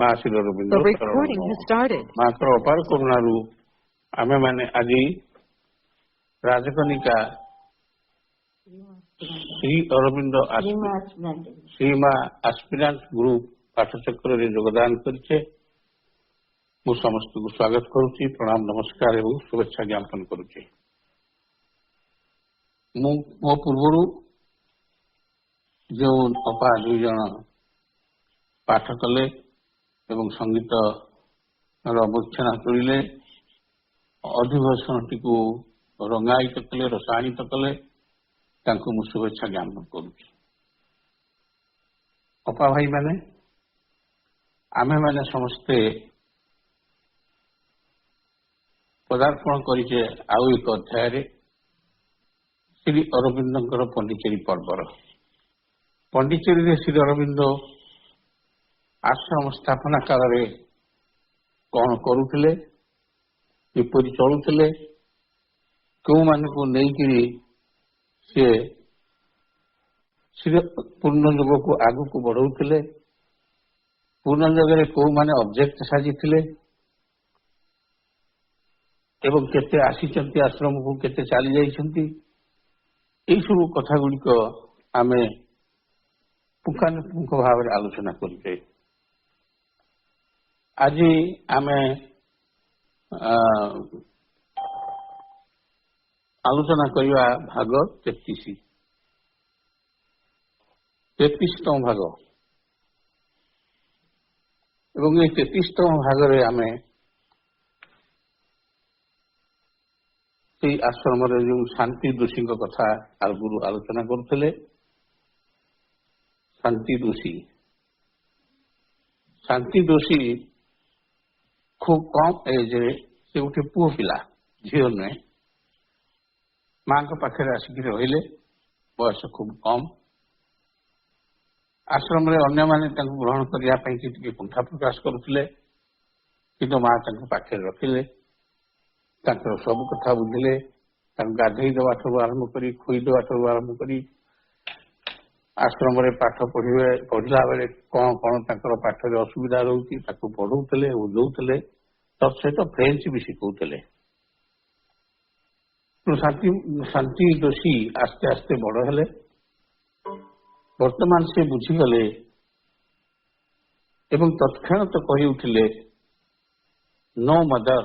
ମା Shri Arvind The recording has started. ମାଙ୍କର ଅପାର କରୁଣାରୁ ଆମେମାନେ ଆଜି ରାଜକନିକା ଶ୍ରୀ ଅରବିନ୍ଦ ଶ୍ରୀମା ଆସ୍ପିରାଣ୍ଟ ଗ୍ରୁପ ପାଠଚକ୍ରରେ ଯୋଗଦାନ କରିଛେ। ମୁଁ ସମସ୍ତଙ୍କୁ ସ୍ୱାଗତ କରୁଛି, ପ୍ରଣାମ ନମସ୍କାର ଏବଂ ଶୁଭେଚ୍ଛା ଜ୍ଞାପନ କରୁଛି। ମୁଁ ମୋ ପୂର୍ବରୁ ଯେଉଁ ଅପା ଦୁଇ ଜଣ ପାଠ କଲେ ଏବଂ ସଙ୍ଗୀତର ଅବକ୍ଷଣା କରିଲେ, ଅଧିବେଶନଟିକୁ ରଙ୍ଗାୟିତ କଲେ, ରସାୟନିତ କଲେ, ତାଙ୍କୁ ମୁଁ ଶୁଭେଚ୍ଛା ଜ୍ଞାପନ କରୁଛି। ଅପା ଭାଇମାନେ, ଆମେମାନେ ସମସ୍ତେ ପଦାର୍ପଣ କରିଛେ ଆଉ ଏକ ଅଧ୍ୟାୟରେ ଶ୍ରୀ ଅରବିନ୍ଦଙ୍କର ପଣ୍ଡିଚେରୀ ପର୍ବର। ପଣ୍ଡିଚେରୀରେ ଶ୍ରୀ ଅରବିନ୍ଦ ଆଶ୍ରମ ସ୍ଥାପନା କାଳରେ କଣ କରୁଥିଲେ, କିପରି ଚଳୁଥିଲେ, କେଉଁମାନଙ୍କୁ ନେଇକରି ସେ ପୂର୍ଣ୍ଣ ଯୁଗକୁ ଆଗକୁ ବଢାଉଥିଲେ, ପୂର୍ଣ୍ଣ ଯୁଗରେ କେଉଁମାନେ ଅବଜେକ୍ଟ ସାଜିଥିଲେ ଏବଂ କେତେ ଆସିଛନ୍ତି ଆଶ୍ରମକୁ, କେତେ ଚାଲି ଯାଇଛନ୍ତି, ଏଇସବୁ କଥା ଗୁଡ଼ିକ ଆମେ ପୁଙ୍ଖାନୁପୁଙ୍ଖ ଭାବରେ ଆଲୋଚନା କରିଛେ। ଆଜି ଆମେ ଆଲୋଚନା କରିବା ଭାଗ 33ତମ ଭାଗ ଏବଂ এই 33ତମ ଭାଗରେ ଆମେ ସେଇ ଆଶ୍ରମରେ ଯେଉଁ ଶାନ୍ତି ଦୋଷୀଙ୍କ କଥା ଆଗରୁ ଆଲୋଚନା କରୁଥିଲେ। ଶାନ୍ତି ଦୋଷୀ ଖୁବ କମ ଏଜରେ ସେ ଗୋଟେ ପୁଅ ପିଲା, ଝିଅ ନୁହେଁ, ମାଙ୍କ ପାଖରେ ଆସିକି ରହିଲେ, ବୟସ ଖୁବ କମ। ଆଶ୍ରମରେ ଅନ୍ୟମାନେ ତାଙ୍କୁ ଗ୍ରହଣ କରିବା ପାଇଁ ଟିକେ କୁଣ୍ଠା ପ୍ରକାଶ କରୁଥିଲେ, କିନ୍ତୁ ମା ତାଙ୍କ ପାଖରେ ରଖିଲେ, ତାଙ୍କର ସବୁ କଥା ବୁଝିଲେ। ତାଙ୍କୁ ଗାଧେଇ ଦେବାଠାରୁ ଆରମ୍ଭ କରି, ଖୋଇ ଦେବାଠାରୁ ଆରମ୍ଭ କରି, ଆଶ୍ରମରେ ପାଠ ପଢିଲା ବେଳେ କଣ କଣ ତାଙ୍କର ପାଠରେ ଅସୁବିଧା ରହୁଛି ତାକୁ ପଢଉଥିଲେ, ବୁଝଉଥିଲେ, ତତ୍ସହିତ ଫ୍ରେଞ୍ଚ ବି ଶିଖଉଥିଲେ। ଶାନ୍ତି ଦୋଷୀ ଆସ୍ତେ ଆସ୍ତେ ବଡ ହେଲେ। ବର୍ତ୍ତମାନ ସେ ବୁଝିଗଲେ ଏବଂ ତତ୍କ୍ଷଣାତ କହି ଉଠିଲେ, "No mother,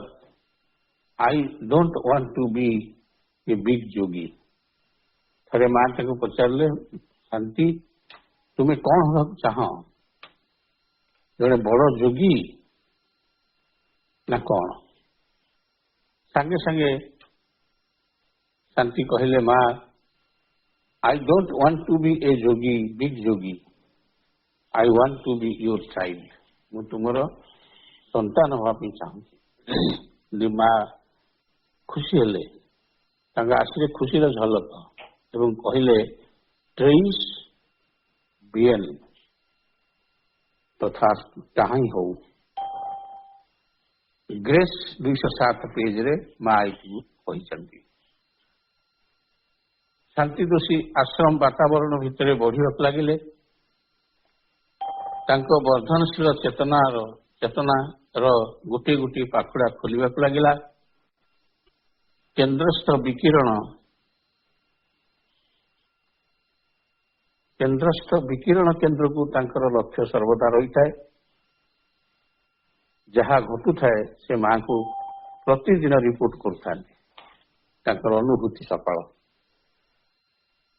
I don't want to be a big yogi." ଥରେ ମା ତାଙ୍କୁ ପଚାରିଲେ, ଶାନ୍ତି, ତୁମେ କଣ ହେବାକୁ ଚାହଁ, ଜଣେ ବଡ ଯୋଗୀ ନା କଣ? ସାଙ୍ଗେ ସାଙ୍ଗେ ଶାନ୍ତି କହିଲେ, ମା, I don't want to be a yogi, big yogi. I want to be your child. ମୁଁ ତୁମର ସନ୍ତାନ ହେବା ପାଇଁ ଚାହୁଁଛି। ମା ଖୁସି ହେଲେ, ତାଙ୍କ ଆଖିରେ ଖୁସିର ଝଲକ ଏବଂ କହିଲେ, ଟ୍ରେଇସ୍ ବିଏନ୍, ତଥା ତାହା ହିଁ ହଉ। ଗ୍ରେସ୍ 207 ପେଜରେ ମା ଏଇକୁ କହିଛନ୍ତି। ଶାନ୍ତି ଦୋଷୀ ଆଶ୍ରମ ବାତାବରଣ ଭିତରେ ବଢିବାକୁ ଲାଗିଲେ। ତାଙ୍କ ବର୍ଦ୍ଧନଶୀଳ ଚେତନାର ଗୋଟିଏ ଗୋଟିଏ ପାଖୁଡା ଖୋଲିବାକୁ ଲାଗିଲା। କେନ୍ଦ୍ରସ୍ଥ ବିକିରଣ କେନ୍ଦ୍ରକୁ ତାଙ୍କର ଲକ୍ଷ୍ୟ ସର୍ବଦା ରହିଥାଏ। ଯାହା ଘଟୁଥାଏ ସେ ମାଙ୍କୁ ପ୍ରତିଦିନ ରିପୋର୍ଟ କରୁଥାନ୍ତି, ତାଙ୍କର ଅନୁଭୂତି ସକାଳ।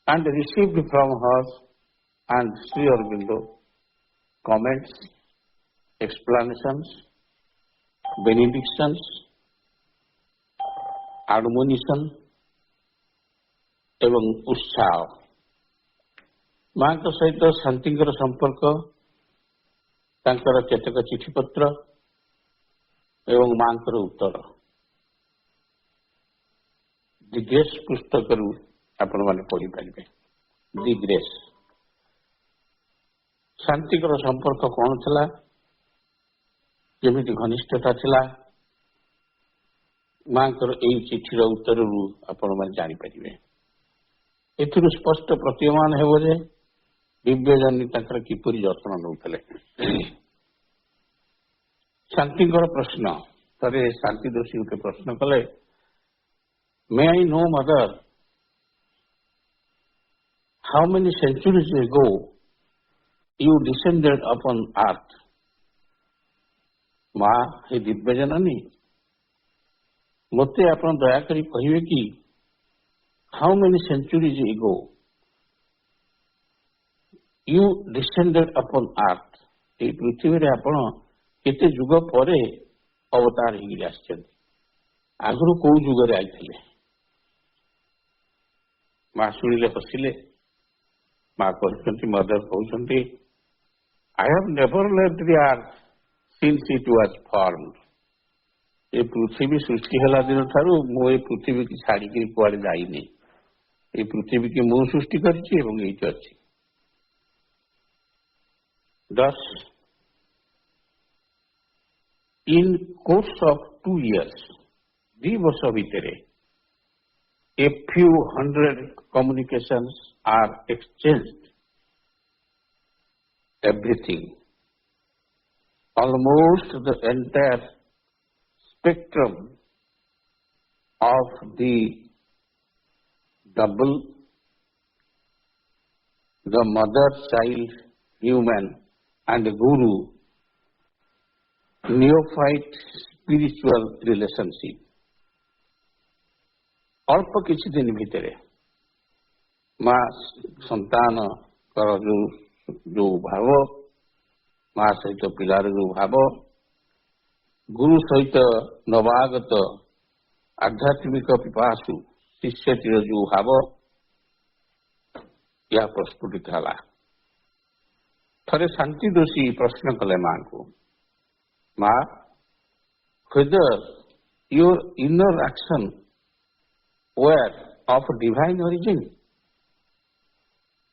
And received from her and Sri Aurobindo comments, explanations, benedictions, admonition ଏବଂ ଉତ୍ସାହ। ମାଙ୍କ ସହିତ ଶାନ୍ତିଙ୍କର ସମ୍ପର୍କ, ତାଙ୍କର କେତେକ ଚିଠିପତ୍ର ଏବଂ ମାଙ୍କର ଉତ୍ତର ଦି ଗ୍ରେସ୍ ପୁସ୍ତକରୁ ଆପଣମାନେ ପଢିପାରିବେ। ଦି ଗ୍ରେସ୍। ଶାନ୍ତିଙ୍କର ସମ୍ପର୍କ କଣ ଥିଲା, କେମିତି ଘନିଷ୍ଠତା ଥିଲା, ମାଙ୍କର ଏହି ଚିଠିର ଉତ୍ତରରୁ ଆପଣମାନେ ଜାଣିପାରିବେ। ଏଥିରୁ ସ୍ପଷ୍ଟ ପ୍ରତୀୟମାନ ହେବ ଯେ ଦିବ୍ୟଜନୀ ତାଙ୍କର କିପରି ଯତ୍ନ ନେଉଥିଲେ। ଶାନ୍ତିଙ୍କର ପ୍ରଶ୍ନ ଥରେ ଶାନ୍ତି ଦୋଷୀ ଗୋଟେ ପ୍ରଶ୍ନ କଲେ, may I know mother how many centuries ago you descended upon earth. ମା ହେ ଦିବ୍ୟ ଜନନୀ, ମୋତେ ଆପଣ ଦୟାକରି କହିବେ କି how many centuries ago you descended upon earth. এই ପୃଥିବୀରେ ଆପଣ କେତେ ଯୁଗ ପରେ ଅବତାର ହେଇକି ଆସିଛନ୍ତି, ଆଗରୁ କୋଉ ଯୁଗରେ ଆଇଥିଲେ? ମା ଶୁଣିଲେ ହସିଲେ। ମା କହିଛନ୍ତି, ମଦର କହୁଛନ୍ତି, I have never left the earth since it was formed. ଏ ପୃଥିବୀ ସୃଷ୍ଟି ହେଲା ଦିନ ଠାରୁ ମୁଁ ଏ ପୃଥିବୀକି ଛାଡ଼ିକି କୁଆଡ଼େ ଯାଇନି। ଏ ପୃଥିବୀକି ମୁଁ ସୃଷ୍ଟି କରିଛି ଏବଂ ଏଇଠି ଅଛି। Thus, in course of 2 years, 2 ବର୍ଷ ଭିତରେ a few hundred communications are exchanged. Everything, almost the entire spectrum of the double, the mother, child, human, and guru, neophyte spiritual relationship. ଅଳ୍ପ କିଛି ଦିନ ଭିତରେ ମା ସନ୍ତାନଙ୍କର ଯୋଉ ଭାବ, ମା ସହିତ ପିଲାର ଯୋଉ ଭାବ, ଗୁରୁ ସହିତ ନବାଗତ ଆଧ୍ୟାତ୍ମିକ ପିପାସୁ ଶିଷ୍ୟଟିର ଯୋଉ ଭାବ, ଏହା ପ୍ରସ୍ଫୁଟିତ ହେଲା। ଥରେ ଶାନ୍ତି ଦୋଷୀ ପ୍ରଶ୍ନ କଲେ ମାଙ୍କୁ, ମା, whether your inner action were of divine origin?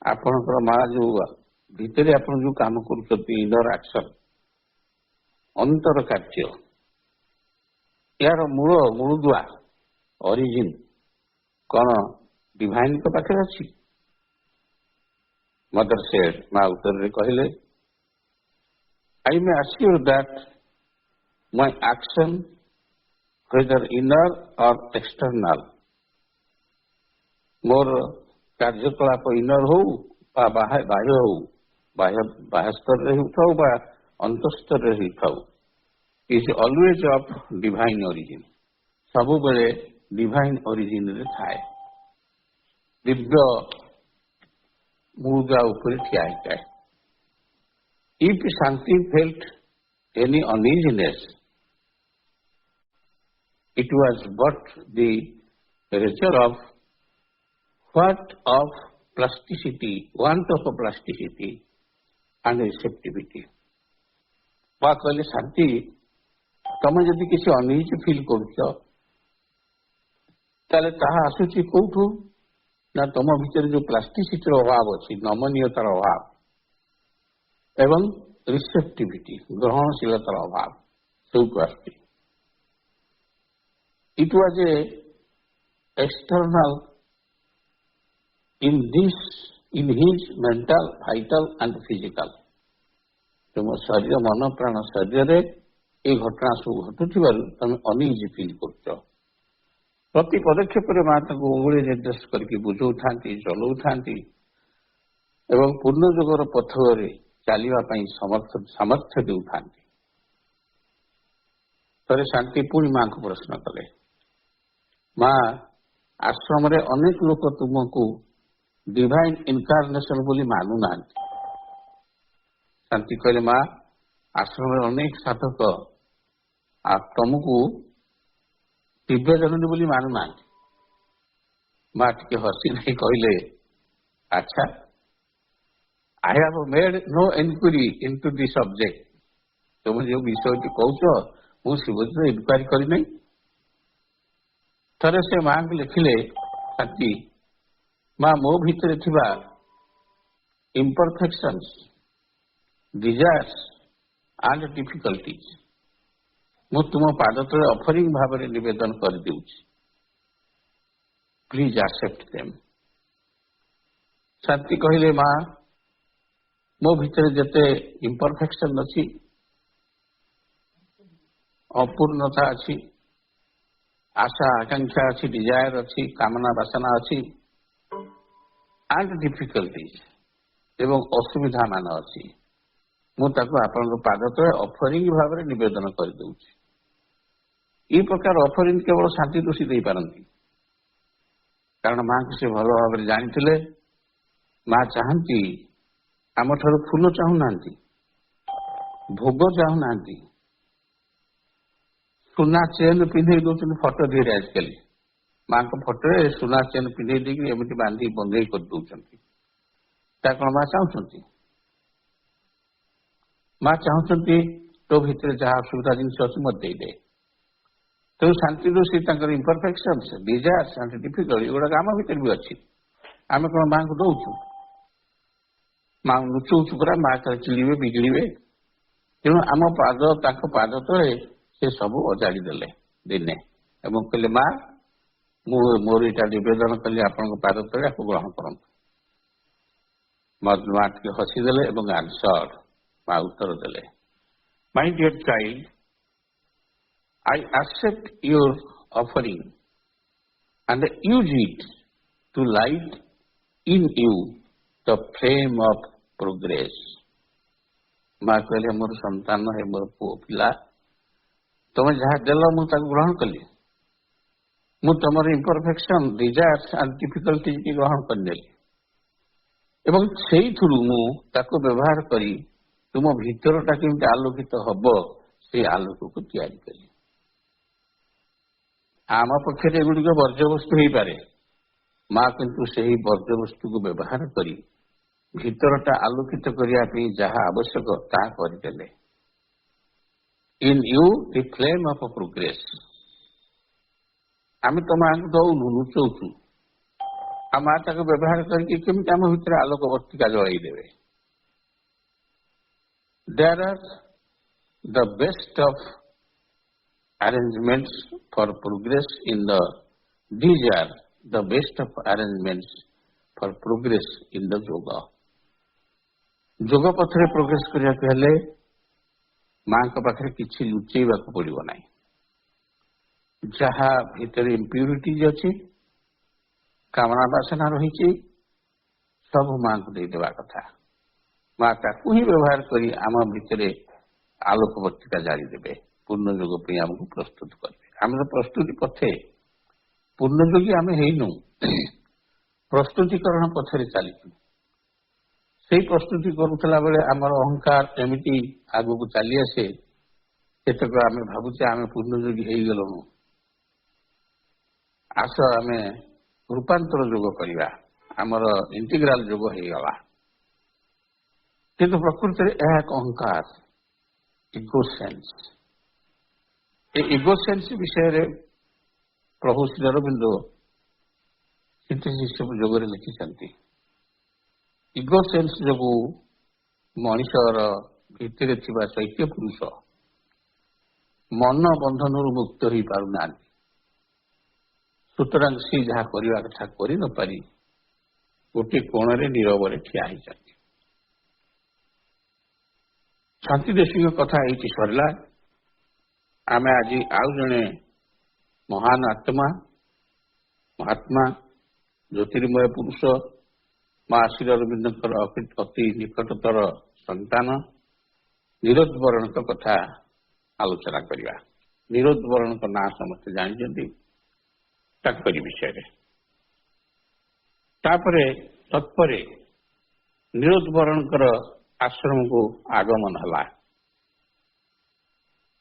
ଆପଣଙ୍କର ମା ଯୋଉ ଭିତରେ ଆପଣ ଯୋଉ କାମ କରୁଛନ୍ତି, ଇନର ଆକ୍ସନ, ଅନ୍ତର କାର୍ଯ୍ୟ, ଏହାର ମୂଳଦୁଆ ଅରିଜିନ କଣ ଡିଭାଇନଙ୍କ ପାଖରେ ଅଛି? ମଦର ସେଡ୍, ମା ଉତ୍ତରରେ କହିଲେ, I may assure that my action, whether inner or external, ମୋର କାର୍ଯ୍ୟକଳାପ ଇନର ହଉ ବା ବାହ୍ୟ ହଉ, ବାହ୍ୟ ସ୍ତରରେ ହେଉଥାଉ ବା ଅନ୍ତଃସ୍ତରରେ ହେଉଥାଉ, is always of divine origin, ସବୁବେଳେ ଡିଭାଇନ ଅରିଜିନରେ ଥାଏ, ଦିବ୍ୟ ମୂଳଦୁଆ ଉପରେ ଠିଆ ହେଇଥାଏ। If Shanti felt any uneasiness, it was but the result of want of plasticity and receptivity. ବା କହିଲେ, ଶାନ୍ତି, ତମେ ଯଦି କିଛି ଅନିଜ ଫିଲ୍ କରୁଛ, ତାହେଲେ ତାହା ଆସୁଛି କୋଉଠୁ? ନା ତମ ଭିତରେ ଯୋଉ ପ୍ଲାଷ୍ଟିସିଟିର ଅଭାବ ଅଛି, ନମନୀୟତାର ଅଭାବ ଏବଂ ରିସେପ୍ଟିଭିଟି, ଗ୍ରହଣଶୀଳତାର ଅଭାବ, ସେଇଠୁ ଆସୁଛି। It was a external in his mental, vital and physical. ତୁମ ଶରୀର, ମନ, ପ୍ରାଣ, ଶରୀରରେ এই ଘଟଣା ସବୁ ଘଟୁଥିବାରୁ ତମେ ଅନିଜି ଫିଲ୍ କରୁଛ। ପ୍ରତି ପଦକ୍ଷେପରେ ମା ତାଙ୍କୁ ଉଙ୍ଗୁଳି ନିର୍ଦ୍ଦେଶ କରିକି ବୁଝାଉଥାନ୍ତି, ଚଲାଉଥାନ୍ତି ଏବଂ ପୂର୍ଣ୍ଣ ଯୋଗର ପଥରେ ଚାଲିବା ପାଇଁ ସାମର୍ଥ୍ୟ ଦେଉଥାନ୍ତି। ଥରେ ଶାନ୍ତି ପୁଣି ମାଙ୍କୁ ପ୍ରଶ୍ନ କଲେ, ମା, ଆଶ୍ରମରେ ଅନେକ ଲୋକ ତୁମକୁ ଡିଭାଇନ ଇନକାର୍ନେସନ ବୋଲି ମାନୁନାହାନ୍ତି। ଶାନ୍ତି କହିଲେ, ମା, ଆଶ୍ରମରେ ଅନେକ ସାଧକ ତମକୁ ଦିବ୍ୟ ଜନନୀ ବୋଲି ମାନୁନାହାନ୍ତି। ମା ଟିକେ ହସି ନାହିଁ କହିଲେ, ଆଚ୍ଛା, I have made no inquiry into the subject. ତୁମେ ଯୋଉ ବିଷୟଟି କହୁଛ, ମୁଁ ସେ ବିଷୟରେ ଇନକ୍ୱାରି କରିନାହିଁ। ଥରେ ସେ ମାଙ୍କୁ ଲେଖିଲେ, ଶାନ୍ତି, ମା, ମୋ ଭିତରେ ଥିବା imperfections, desires and difficulties ମୁଁ ତୁମ ପାଦ ତଳେ ଅଫରିଂ ଭାବରେ ନିବେଦନ କରିଦେଉଛି। Please accept them. ଶାନ୍ତି କହିଲେ, ମା, ମୋ ଭିତରେ ଯେତେ ଇମ୍ପରଫେକ୍ସନ ଅଛି ଅପୂର୍ଣ୍ଣତା ଅଛି, ଆଶା ଆକାଂକ୍ଷା ଅଛି, ଡିଜାୟାର ଅଛି, କାମନା ବାସନା ଅଛି, ଆଣ୍ଡ ଡିଫିକଲ୍ଟିଜ ଏବଂ ଅସୁବିଧା ମାନ ଅଛି। ମୁଁ ତାକୁ ଆପଣଙ୍କ ପାଦ ତଳେ ଅଫରିଂ ଭାବରେ ନିବେଦନ କରିଦେଉଛି। ଏହି ପ୍ରକାର ଅଫରିଂ କେବଳ ଶାନ୍ତି ଦୋଷୀ ଦେଇପାରନ୍ତି, କାରଣ ମାଙ୍କୁ ସେ ଭଲ ଭାବରେ ଜାଣିଥିଲେ। ମା ଚାହାନ୍ତି, ଆମଠାରୁ ଫୁଲ ଚାହୁଁନାହାନ୍ତି, ଭୋଗ ଚାହୁଁନାହାନ୍ତି, ସୁନା ଚେନ୍ ପିନ୍ଧେଇ ଦଉଛନ୍ତି ଫଟୋ ଦିହରେ। ଆଜିକାଲି ମାଙ୍କ ଫଟୋରେ ସୁନା ଚେନ୍ ପିନ୍ଧେଇ ଦେଇକି ଏମିତି ବାନ୍ଧି ବନ୍ଧେଇ କରିଦଉଛନ୍ତି। ତା କଣ ମା ଚାହୁଁଛନ୍ତି? ମା ଚାହୁଁଛନ୍ତି ତୋ ଭିତରେ ଯାହା ଅସୁବିଧା ଜିନିଷ ଅଛି ମୋତେ ଦେଇଦେ। ତେଣୁ ଶାନ୍ତି ଦୋଷୀ ତାଙ୍କର ଇମ୍ପରଫେକ୍ସନ୍ସ, ଡିଜାୟାର୍ସ ଆଣ୍ଡ ଡିଫିକଲ୍ଟ ଏଗୁଡାକ ଆମ ଭିତରେ ବି ଅଛି। ଆମେ କଣ ମାଙ୍କୁ ଦଉଛୁ? ମା ଲୁଚଉଛୁ ପୁରା, ମା କାଳେ ଚିଡ଼ିବେ ବିଗିଡ଼ିବେ। ତେଣୁ ଆମ ପାଦ ତାଙ୍କ ପାଦ ତଳେ ସେ ସବୁ ଅଜାଡ଼ି ଦେଲେ ଦିନେ ଏବଂ କହିଲେ, ମା ମୁଁ ମୋର ଏଇଟା ନିବେଦନ କଲି ଆପଣଙ୍କ ପାଦ ତଳେ, ଆକୁ ଗ୍ରହଣ କରନ୍ତୁ। ମା ଟିକେ ହସିଦେଲେ ଏବଂ ଆନ୍ସର୍ଡ, ମା ଉତ୍ତର ଦେଲେ, my dear child, I accept your offering and use it to light in you the flame of progress. ମା କହିଲେ, ମୋର ସନ୍ତାନ, ହେ ମୋର ପୁଅ ପିଲା, ତମେ ଯାହା ଦେଲ ମୁଁ ତାକୁ ଗ୍ରହଣ କଲି। ମୁଁ ତମର ଇମ୍ପରଫେକ୍ସନ, ଡିଜାୟାର୍ସ ଆଣ୍ଡ ଡିଫିକଲ୍ଟିଜ କି ଗ୍ରହଣ କରିନେଲି ଏବଂ ସେଇଥିରୁ ମୁଁ ତାକୁ ବ୍ୟବହାର କରି ତୁମ ଭିତରଟା କେମିତି ଆଲୋକିତ ହବ ସେଇ ଆଲୋକକୁ ତିଆରି କଲି। ଆମ ପକ୍ଷରେ ଏଗୁଡ଼ିକ ବର୍ଜ୍ୟବସ୍ତୁ ହେଇପାରେ, ମା କିନ୍ତୁ ସେହି ବର୍ଜ୍ୟବସ୍ତୁକୁ ବ୍ୟବହାର କରି ଭିତରଟା ଆଲୋକିତ କରିବା ପାଇଁ ଯାହା ଆବଶ୍ୟକ ତାହା କରିଦେଲେ। In you the flame of progress. ଆମେ ତ ମାଙ୍କୁ ଦଉନୁ, ଲୁଚଉଛୁ, ଆଉ ମା ତାକୁ ବ୍ୟବହାର କରିକି କେମିତି ଆମ ଭିତରେ ଆଲୋକ ବର୍ତ୍ତିକା ଜଳେଇ ଦେବେ। There are the best of arrangements for progress in the these are the best of arrangements for progress in the yoga. ଯୋଗ ପଥରେ ପ୍ରୋଗ୍ରେସ କରିବାକୁ ହେଲେ ମାଙ୍କ ପାଖରେ କିଛି ଲୁଚେଇବାକୁ ପଡିବ ନାହିଁ। ଯାହା ଭିତରେ ଇମ୍ପ୍ୟୁରିଟିଜ ଅଛି, କାମନା ବାସନା ରହିଛି, ସବୁ ମାଙ୍କୁ ଦେଇଦେବା କଥା। ମା ତାକୁ ହିଁ ବ୍ୟବହାର କରି ଆମ ଭିତରେ ଆଲୋକ ବର୍ତ୍ତିକା ଜାଳିଦେବେ, ପୂର୍ଣ୍ଣ ଯୋଗ ପାଇଁ ଆମକୁ ପ୍ରସ୍ତୁତ କରିବେ। ଆମର ପ୍ରସ୍ତୁତି ପଥେ, ପୂର୍ଣ୍ଣ ଯୋଗୀ ଆମେ ହେଇନୁ, ପ୍ରସ୍ତୁତିକରଣ ପଥରେ ଚାଲିଛୁ। ସେଇ ପ୍ରସ୍ତୁତି କରୁଥିଲା ବେଳେ ଆମର ଅହଙ୍କାର ଏମିତି ଆଗକୁ ଚାଲି ଆସେ, ସେତକ ଆମେ ଭାବୁଛେ ଆମେ ପୂର୍ଣ୍ଣ ଯୋଗୀ ହେଇଗଲୁଣୁ, ଆସ ଆମେ ରୂପାନ୍ତର ଯୋଗ କରିବା, ଆମର ଇଣ୍ଟିଗ୍ରାଲ ଯୋଗ ହେଇଗଲା। କିନ୍ତୁ ପ୍ରକୃତରେ ଏହା ଏକ ଅହଙ୍କାର, ଇଗୋ ସେନ୍ସ। ଏ ଇଗୋ ସେନ୍ସ ବିଷୟରେ ପ୍ରଭୁ ଶ୍ରୀ ଅରବିନ୍ଦ ସିନ୍ଥେସିସ୍ ଯୋଗରେ ଲେଖିଛନ୍ତି। ଇଗୋ ସେନ୍ସ ଯୋଗୁଁ ମଣିଷର ଭିତରେ ଥିବା ଚୈତ୍ୟ ପୁରୁଷ ମନ ବନ୍ଧନରୁ ମୁକ୍ତ ହୋଇପାରୁନାହାନ୍ତି। ସୁତରାଂ ସେ ଯାହା କରିବା କଥା କରି ନ ପାରି ଗୋଟିଏ କୋଣରେ ନୀରବରେ ଠିଆ ହୋଇଛନ୍ତି। ଶାନ୍ତି ଦେଶୀଙ୍କ କଥା ଏଇଠି ସରିଲା। ଆମେ ଆଜି ଆଉ ଜଣେ ମହାନ ଆତ୍ମା, ମହାତ୍ମା, ଜ୍ୟୋତିର୍ମୟ ପୁରୁଷ, ମା ଶ୍ରୀ ଅରବିନ୍ଦଙ୍କର ଅତି ନିକଟତର ସନ୍ତାନ ନିରୋଧ ବରଣଙ୍କ କଥା ଆଲୋଚନା କରିବା। ନିରୋଧ ବରଣଙ୍କ ନାଁ ସମସ୍ତେ ଜାଣିଛନ୍ତି, ତାଙ୍କରି ବିଷୟରେ। ତାପରେ ତତ୍ପରେ ନିରୋଧ ବରଣଙ୍କର ଆଶ୍ରମକୁ ଆଗମନ ହେଲା।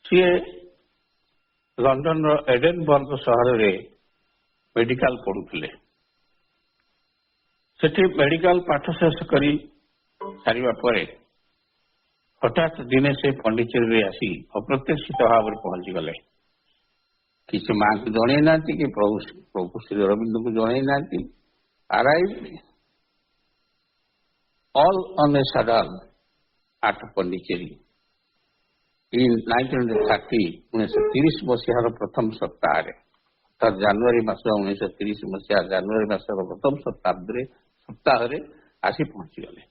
ସିଏ ଲଣ୍ଡନର ଏଡେନବର୍ଗ ସହରରେ ମେଡିକାଲ ପଢୁଥିଲେ। ସେଠି ମେଡିକାଲ ପାଠ ଶେଷ କରି ସାରିବା ପରେ ହଠାତ୍ ଦିନେ ସେ ପଣ୍ଡିଚେରୀରେ ଆସି ଅପ୍ରତ୍ୟାଶିତ ଭାବରେ ପହଞ୍ଚିଗଲେ। କିଛି ମାଙ୍କୁ ଜଣେଇ ନାହାନ୍ତି କି ପ୍ରଭୁ ଶ୍ରୀ ଅରବିନ୍ଦଙ୍କୁ ଜଣେଇ ନାହାନ୍ତି। arrived all on a sudden at Pondicherry in 1930 ମସିହାର ପ୍ରଥମ ସପ୍ତାହରେ, ଅର୍ଥାତ୍ ଜାନୁଆରୀ ମାସ 1930 ମସିହା ଜାନୁଆରୀ ମାସର ପ୍ରଥମ ସପ୍ତାହରେ ଆସି ପହଞ୍ଚିଗଲେ।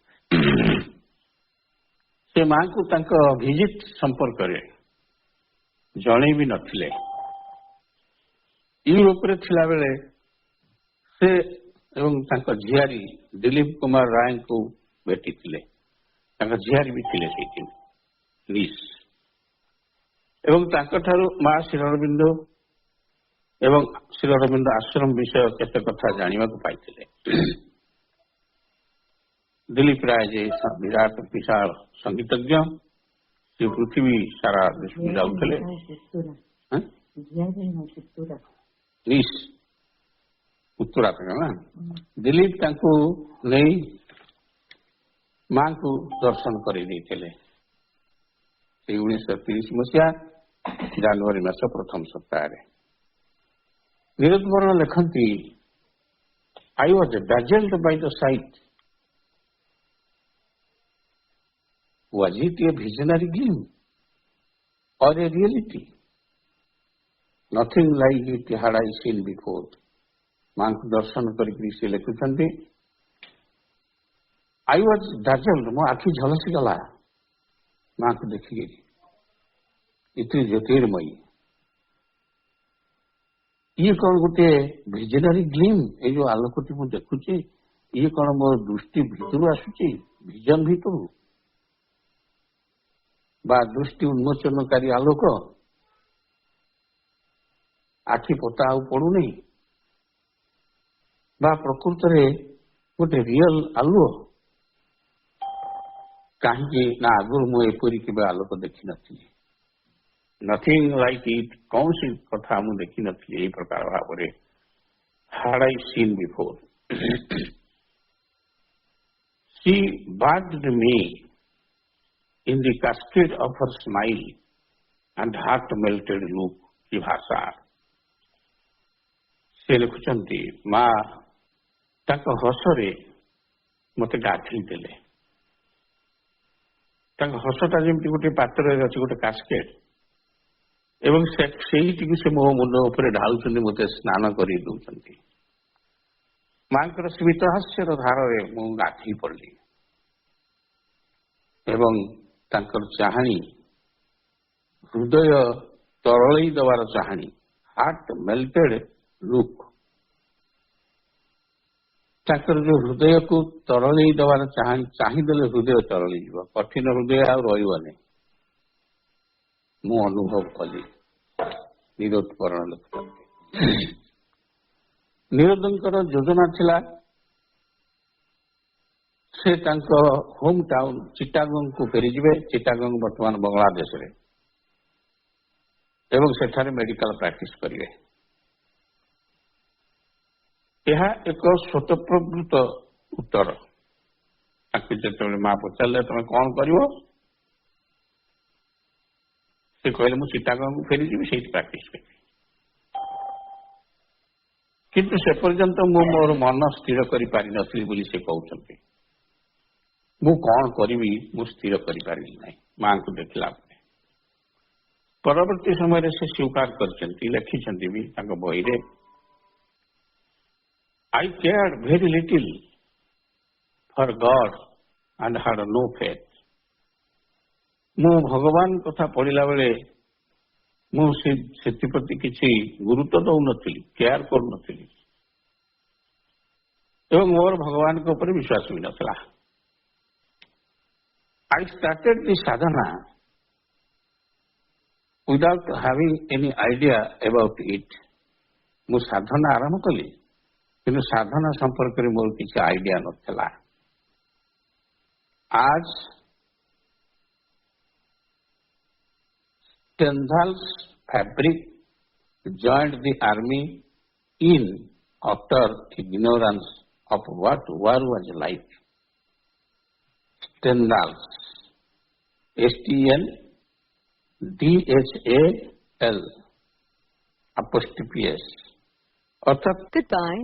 ସେ ମାଙ୍କୁ ତାଙ୍କ ଭିଜିଟ୍ ସମ୍ପର୍କରେ ଜଣେଇ ବି ନଥିଲେ। ୟୁରୋପରେ ଥିଲା ବେଳେ ସେ ଏବଂ ତାଙ୍କ ଝିଆରୀ ଦିଲ୍ଲୀପ କୁମାର ରାୟଙ୍କୁ ଭେଟିଥିଲେ। ତାଙ୍କ ଝିଆରୀ ବି ଥିଲେ ସେଇଠି ନିସ୍, ଏବଂ ତାଙ୍କଠାରୁ ମା ଶ୍ରୀଅରବିନ୍ଦ ଏବଂ ଶ୍ରୀଅରବିନ୍ଦ ଆଶ୍ରମ ବିଷୟ କେତେ କଥା ଜାଣିବାକୁ ପାଇଥିଲେ। ଦିଲ୍ଲୀପ ରାୟ ଯେ ବିରାଟ ବିଶାଳ ସଙ୍ଗୀତଜ୍ଞ, ସେ ପୃଥିବୀ ସାରା ଦେଶକୁ ଯାଉଥିଲେ। ନିସ୍ ଉତ୍ତରା ନା ଦିଲ୍ଲୀପ ତାଙ୍କୁ ନେଇ ମାଙ୍କୁ ଦର୍ଶନ କରି ଦେଇଥିଲେ। ସେଇ 1930 ମସିହା ଜାନୁଆରୀ ମାସ ପ୍ରଥମ ସପ୍ତାହରେ। ନୀରଦ ବର୍ଣ୍ଣ ଲେଖନ୍ତି, I was dazzled by the sight. Was it a visionary gleam or a reality? Nothing like it had I seen before. ମାଙ୍କୁ ଦର୍ଶନ କରିକି ସେ ଲେଖୁଛନ୍ତି, I was dazzled, ମୋ ଆଖି ଝଲସି ଗଲା ମାଙ୍କୁ ଦେଖିକି। ଇତି ଜ୍ୟୋତିର୍ମୟୀ, ଇଏ କଣ ଗୋଟେ ଭିଜନାରୀ ଗ୍ଲିମ୍? ଏଇ ଯୋଉ ଆଲୋକଟି ମୁଁ ଦେଖୁଛି, ଇଏ କଣ ମୋ ଦୃଷ୍ଟି ଭିତରୁ ଆସୁଛି, ଭିଜନ ଭିତରୁ, ବା ଦୃଷ୍ଟି ଉନ୍ମୋଚନକାରୀ ଆଲୋକ? ଆଖି ପତା ଆଉ ପଡୁନି, ବା ପ୍ରକୃତରେ ଗୋଟେ ରିଅଲ ଆଲୁଅ? କାହିଁକି ନା ଆଗରୁ ମୁଁ ଏପରି କେବେ ଆଲୋକ ଦେଖିନଥିଲି। ନଥିଙ୍ଗ ଲାଇକ୍ ଇଟ୍, କୌଣସି କଥା ମୁଁ ଦେଖିନଥିଲି ଏହି ପ୍ରକାର ଭାବରେ। had I seen before. She bathed me in the cascade of her smile and heart melted look. କି ଭାଷା! ସେ ଲେଖୁଛନ୍ତି, ମା ତାଙ୍କ ହସରେ ମତେ ଗାଧେଇ ଦେଲେ। ତାଙ୍କ ହସଟା ଯେମିତି ଗୋଟେ ପାତ୍ରରେ ଅଛି, ଗୋଟେ କାସ୍କେଟ, ଏବଂ ସେଇଟିକୁ ସେ ମୋ ମୁଣ୍ଡ ଉପରେ ଢାଳୁଛନ୍ତି, ମତେ ସ୍ନାନ କରି ଦଉଛନ୍ତି। ମାଙ୍କର ସ୍ମିତ ହାସ୍ୟର ଧାରରେ ମୁଁ ଗାଧେଇ ପଡିଲି, ଏବଂ ତାଙ୍କର ଚାହାଣୀ, ହୃଦୟ ତରଳେଇ ଦେବାର ଚାହାଣୀ, ହାର୍ଟ ମେଲ୍ଟେଡ ଲୁକ୍, ତାଙ୍କର ଯୋଉ ହୃଦୟକୁ ତରଳେଇ ଦେବାର ଚାହାଣୀ, ଚାହିଁଦେଲେ ହୃଦୟ ତରଳିଯିବ, କଠିନ ହୃଦୟ ଆଉ ରହିବନି, ମୁଁ ଅନୁଭବ କଲି। ନୀରଦ ବର୍ଣ୍ଣ ଲେଖୁଛନ୍ତି। ନୀରଦଙ୍କର ଯୋଜନା ଥିଲା ସେ ତାଙ୍କ ହୋମ ଟାଉନ ଚିଟାଗଙ୍ଗକୁ ଫେରିଯିବେ। ଚିଟାଗଙ୍ଗ ବର୍ତ୍ତମାନ ବାଂଲାଦେଶରେ, ଏବଂ ସେଠାରେ ମେଡିକାଲ ପ୍ରାକ୍ଟିସ କରିବେ। ଏହା ଏକ ସ୍ୱତଃପ୍ରବୃତ୍ତ ଉତ୍ତର। ତାଙ୍କୁ ଯେତେବେଳେ ମା ପଚାରିଲେ, ତମେ କଣ କରିବ? ସେ କହିଲେ, ମୁଁ ଚିଟାଗଙ୍ଗକୁ ଫେରିଯିବି, ସେଇଠି ପ୍ରାକ୍ଟିସ କରିବି। କିନ୍ତୁ ସେ ପର୍ଯ୍ୟନ୍ତ ମୁଁ ମୋର ମନ ସ୍ଥିର କରିପାରିନଥିଲି ବୋଲି ସେ କହୁଛନ୍ତି। ମୁଁ କଣ କରିବି ମୁଁ ସ୍ଥିର କରିପାରିଲି ନାହିଁ ମାଙ୍କୁ ଦେଖିଲା ପରେ। ପରବର୍ତ୍ତୀ ସମୟରେ ସେ ସ୍ୱୀକାର କରିଛନ୍ତି, ଲେଖିଛନ୍ତି ବି ତାଙ୍କ ବହିରେ, I cared very little for God and had no faith. ମୁଁ ଭଗବାନ କଥା ପଢିଲା ବେଳେ ମୁଁ ସେଥିପ୍ରତି କିଛି ଗୁରୁତ୍ୱ ଦଉନଥିଲି, କେୟାର କରୁନଥିଲି, ଏବଂ ମୋର ଭଗବାନଙ୍କ ଉପରେ ବିଶ୍ୱାସ ବି ନଥିଲା। I started the sadhana without having any idea about it. ମୁଁ ସାଧନା ଆରମ୍ଭ କଲି, କିନ୍ତୁ ସାଧନା ସମ୍ପର୍କରେ ମୋର କିଛି ଆଇଡିଆ ନଥିଲା। As Stendhal's fabric joined the army in utter ignorance of what war was like. Stendhal's, STNDHAL apostrophe S, অর্থাৎ Goodbye.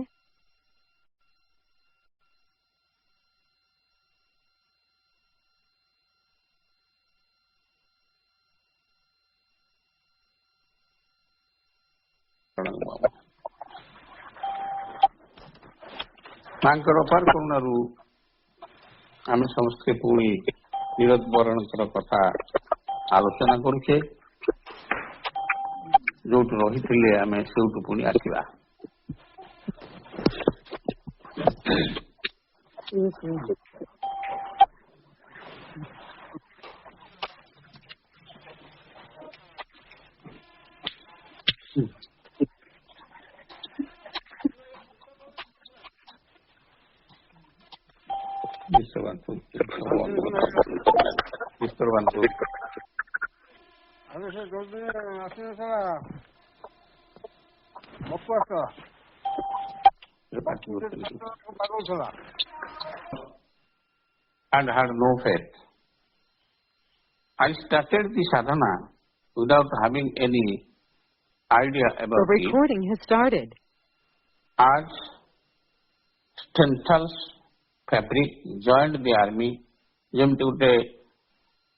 ମାଙ୍କର ଅପାର କରୁଣାରୁ ଆମେ ସମସ୍ତେ ପୁଣି ନୀରଦ ବର୍ଣ୍ଣଙ୍କର କଥା ଆଲୋଚନା କରୁଛେ। ଯୋଉଠୁ ରହିଥିଲେ ଆମେ ସେଇଠୁ ପୁଣି ଆସିବା। ବିଶ୍ୱବନ୍ତୁ ଆମେ ସେ ଯୋଉଦିନ ଆସିଲେ ସାରା ମକୁଆସ ବାଗଉଥିଲା and had no faith. I started the sadhana without having any idea The about it. recording has started. As Stenthal's fabric joined the army, ଯେମିତି ଗୋଟେ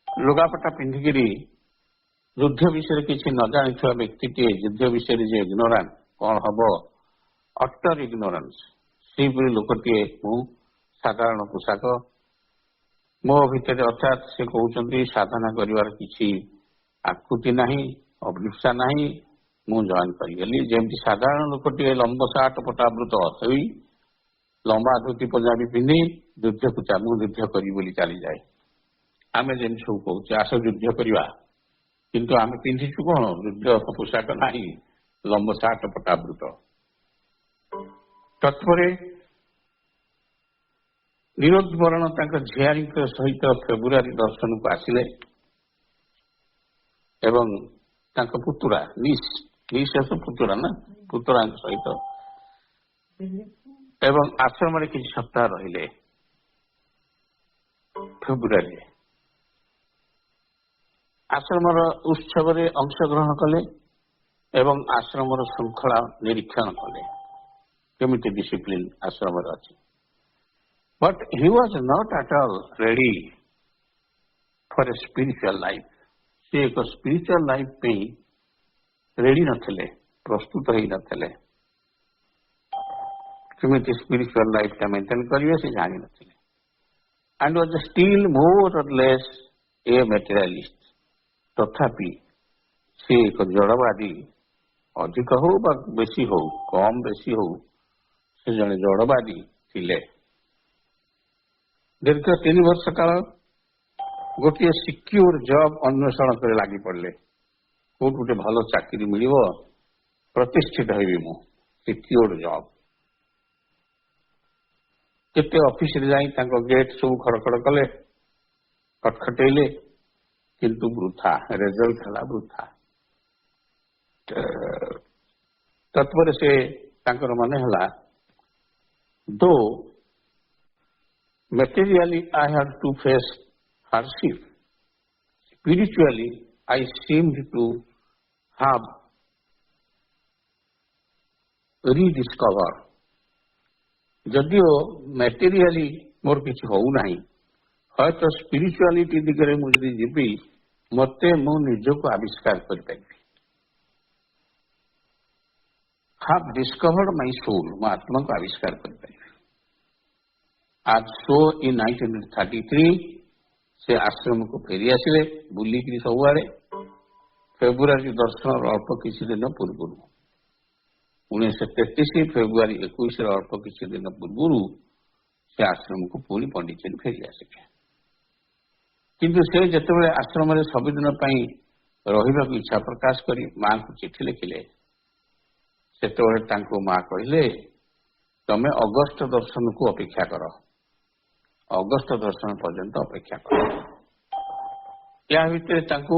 ଲୁଗାପଟା ପିନ୍ଧିକିରି ଯୁଦ୍ଧ ବିଷୟରେ କିଛି ନ ଜାଣିଥିବା ବ୍ୟକ୍ତିଟିଏ ଯୁଦ୍ଧ ବିଷୟରେ ଯେ ଇଗ୍ନୋରାନ୍ସ କଣ ହବ, ଅଟର ଇଗ୍ନୋରାନ୍ସ, ସେଇପରି ଲୋକଟିଏ ମୁଁ, ସାଧାରଣ ପୋଷାକ ମୋ ଭିତରେ, ଅର୍ଥାତ୍ ସେ କହୁଛନ୍ତି ସାଧନା କରିବାର କିଛି ଆକୃତି ନାହିଁ, ଅଭିପ୍ସା ନାହିଁ, ମୁଁ ଜଏନ କରିଗଲି। ଯେମିତି ସାଧାରଣ ଲୋକଟିଏ ଲମ୍ବ ସାର୍ଟ ପଟାବୃତ ହୋଇ ଲମ୍ବା ଧୋତି ପଞ୍ଜାବୀ ପିନ୍ଧି ଯୁଦ୍ଧକୁ ମୁଁ ଯୁଦ୍ଧ କରିବି ବୋଲି ଚାଲିଯାଏ। ଆମେ ଯେମିତି ସବୁ କହୁଛେ ଆସ ଯୁଦ୍ଧ କରିବା, କିନ୍ତୁ ଆମେ ପିନ୍ଧିଛୁ କଣ? ଯୁଦ୍ଧ ପୋଷାକ ନାହିଁ, ଲମ୍ବ ସାର୍ଟ ପଟାବୃତ। ତତ୍ପରେ ନିରୋଧ ବରଣ ତାଙ୍କ ଝିଆରୀଙ୍କ ସହିତ ଫେବୃଆରୀ ଦର୍ଶନକୁ ଆସିଲେ ଏବଂ ତାଙ୍କ ପୁତୁରା ନିଶ ପୁତୁରା ନା ପୁତୁରାଙ୍କ ସହିତ ଏବଂ ଆଶ୍ରମରେ କିଛି ସପ୍ତାହ ରହିଲେ। ଫେବୃଆରୀରେ ଆଶ୍ରମର ଉତ୍ସବରେ ଅଂଶଗ୍ରହଣ କଲେ ଏବଂ ଆଶ୍ରମର ଶୃଙ୍ଖଳା ନିରୀକ୍ଷଣ କଲେ, କେମିତି ଡିସିପ୍ଲିନ ଆଶ୍ରମରେ ଅଛି। But he was not at all ready for a spiritual life. ସେ ଏକ ସ୍ପିରିଚୁଆଲ ଲାଇଫ ପାଇଁ ରେଡି ନଥିଲେ, ପ୍ରସ୍ତୁତ ହେଇନଥିଲେ। କେମିତି ସ୍ପିରିଚୁଆଲ ଲାଇଫଟା ମେଣ୍ଟେନ କରିବେ ସେ ଜାଣିନଥିଲେ। And was still more or less a materialist. ତଥାପି ସେ ଏକ ଜଡ଼ବାଦୀ, ଅଧିକ ହଉ ବା ବେଶୀ ହଉ, କମ ବେଶୀ ହଉ, ସେ ଜଣେ ଜଡ଼ବାଦୀ ଥିଲେ। ଦୀର୍ଘ 3 ବର୍ଷ କାଳ ଗୋଟିଏ ସିକ୍ୟୁର ଜବ୍ ଅନ୍ୱେଷଣ କରି ଲାଗି ପଡ଼ିଲେ। କୋଉଠି ଗୋଟେ ଭଲ ଚାକିରି ମିଳିବ, ପ୍ରତିଷ୍ଠିତ ହେବି ମୁଁ, ସିକ୍ୟୁର ଜବ୍। କେତେ ଅଫିସରେ ଯାଇ ତାଙ୍କ ଗେଟ୍ ସବୁ ଖଡଖଡ କଲେ, ଖଟଖଟେଇଲେ, କିନ୍ତୁ ବୃଥା, ରେଜଲ୍ଟ ହେଲା ବୃଥା। ତତ୍ପରେ ସେ ତାଙ୍କର ମନେ ହେଲା, ଦୋ materially I had to face hardship, spiritually I seemed to have rediscovered. ଯଦିଓ ମ୍ୟାଟେରିଆଲି ମୋର କିଛି ହଉନାହିଁ, ହয়তো ସ୍ପିରିଚୁଆଲିଟି ଦିଗରେ ମୁଁ ଯଦି ଯିବି, ମତେ ମୁଁ ନିଜକୁ ଆବିଷ୍କାର କରିପାରିବି। have discovered my soul, ମୋ ଆତ୍ମାକୁ ଆବିଷ୍କାର କରିପାରିବି। As so in 1933 ସେ ଆଶ୍ରମକୁ ଫେରି ଆସିଲେ ବୁଲିକିରି ସବୁଆଡେ। ଫେବୃଆରୀ ଦର୍ଶନର ଅଳ୍ପ କିଛି ଦିନ ପୂର୍ବରୁ, 1933 ଫେବୃଆରୀ 21ର ଅଳ୍ପ କିଛି ଦିନ ପୂର୍ବରୁ ସେ ଆଶ୍ରମକୁ ପୁଣି ପଣ୍ଡିଚେରୀ ଫେରି ଆସିଲେ। କିନ୍ତୁ ସେ ଯେତେବେଳେ ଆଶ୍ରମରେ ସବୁଦିନ ପାଇଁ ରହିବାକୁ ଇଚ୍ଛା ପ୍ରକାଶ କରି ମାଙ୍କୁ ଚିଠି ଲେଖିଲେ, ସେତେବେଳେ ତାଙ୍କୁ ମା କହିଲେ, ତମେ ଅଗଷ୍ଟ ଦର୍ଶନକୁ ଅପେକ୍ଷା କର, ଅଗଷ୍ଟ ଦର୍ଶନ ପର୍ଯ୍ୟନ୍ତ ଅପେକ୍ଷା କର। ଏହା ଭିତରେ ତାଙ୍କୁ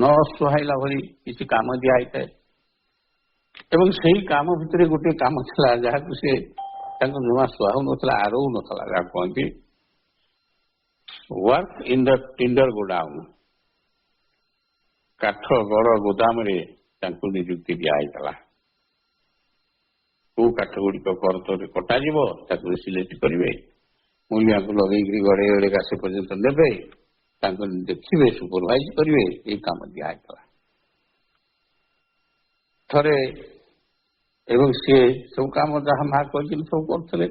ନ ସୁହାଇଲା ଭଳି କିଛି କାମ ଦିଆଯାଇଥାଏ ଏବଂ ସେହି କାମ ଭିତରେ ଗୋଟିଏ କାମ ଥିଲା ଯାହାକୁ ସେ ତାଙ୍କୁ ଜମା ସୁହାଉନଥିଲା, ଆରଉନଥିଲା, ଯାହା କୁହନ୍ତି work in the Tinder godown. କାଠ ଗଡ଼ ଗୋଦାମରେ ତାଙ୍କୁ ନିଯୁକ୍ତି ଦିଆଯାଇଥିଲା। କୋଉ କାଠ ଗୁଡ଼ିକ କରତରେ କଟାଯିବ, ତାକୁ ସିଲେକ୍ଟ କରିବେ, ମୂଲିଆଙ୍କୁ ଲଗେଇକିରି ଗଡ଼େଇ ଗଡ଼େଇ ଆସ ପର୍ଯ୍ୟନ୍ତ ନେବେ, ତାଙ୍କୁ ଦେଖିବେ, ସୁପରଭାଇଜ କରିବେ, ଏଇ କାମ ଦିଆଯାଇଥିଲା ଥରେ। ଏବଂ ସିଏ ସବୁ କାମ ଯାହା ମା କହିଛନ୍ତି ସବୁ କରୁଥିଲେ।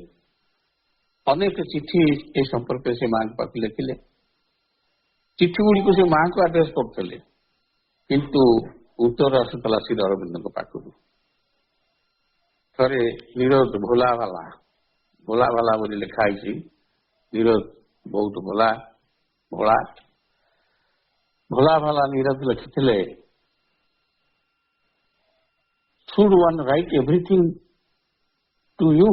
ଅନେକ ଚିଠି ଏ ସମ୍ପର୍କରେ ସେ ମାଙ୍କ ପାଖକୁ ଲେଖିଲେ। ଚିଠି ଗୁଡ଼ିକୁ ସେ ମାଙ୍କୁ ଆଡ୍ରେସ କରୁଥିଲେ, କିନ୍ତୁ ଉତ୍ତର ଆସୁଥିଲା ଶ୍ରୀ ଅରବିନ୍ଦଙ୍କ ପାଖରୁ। ଥରେ ନିରୋଧ ଭୋଲାଭାଲା ଭୋଲାଭାଲା ବୋଲି ଲେଖା ହେଇଛି। ନିରୋଧ ବହୁତ ଭୋଳା ଭୋଲାଭାଲା ନିରୋଧ ଲେଖିଥିଲେ, should one write everything to you?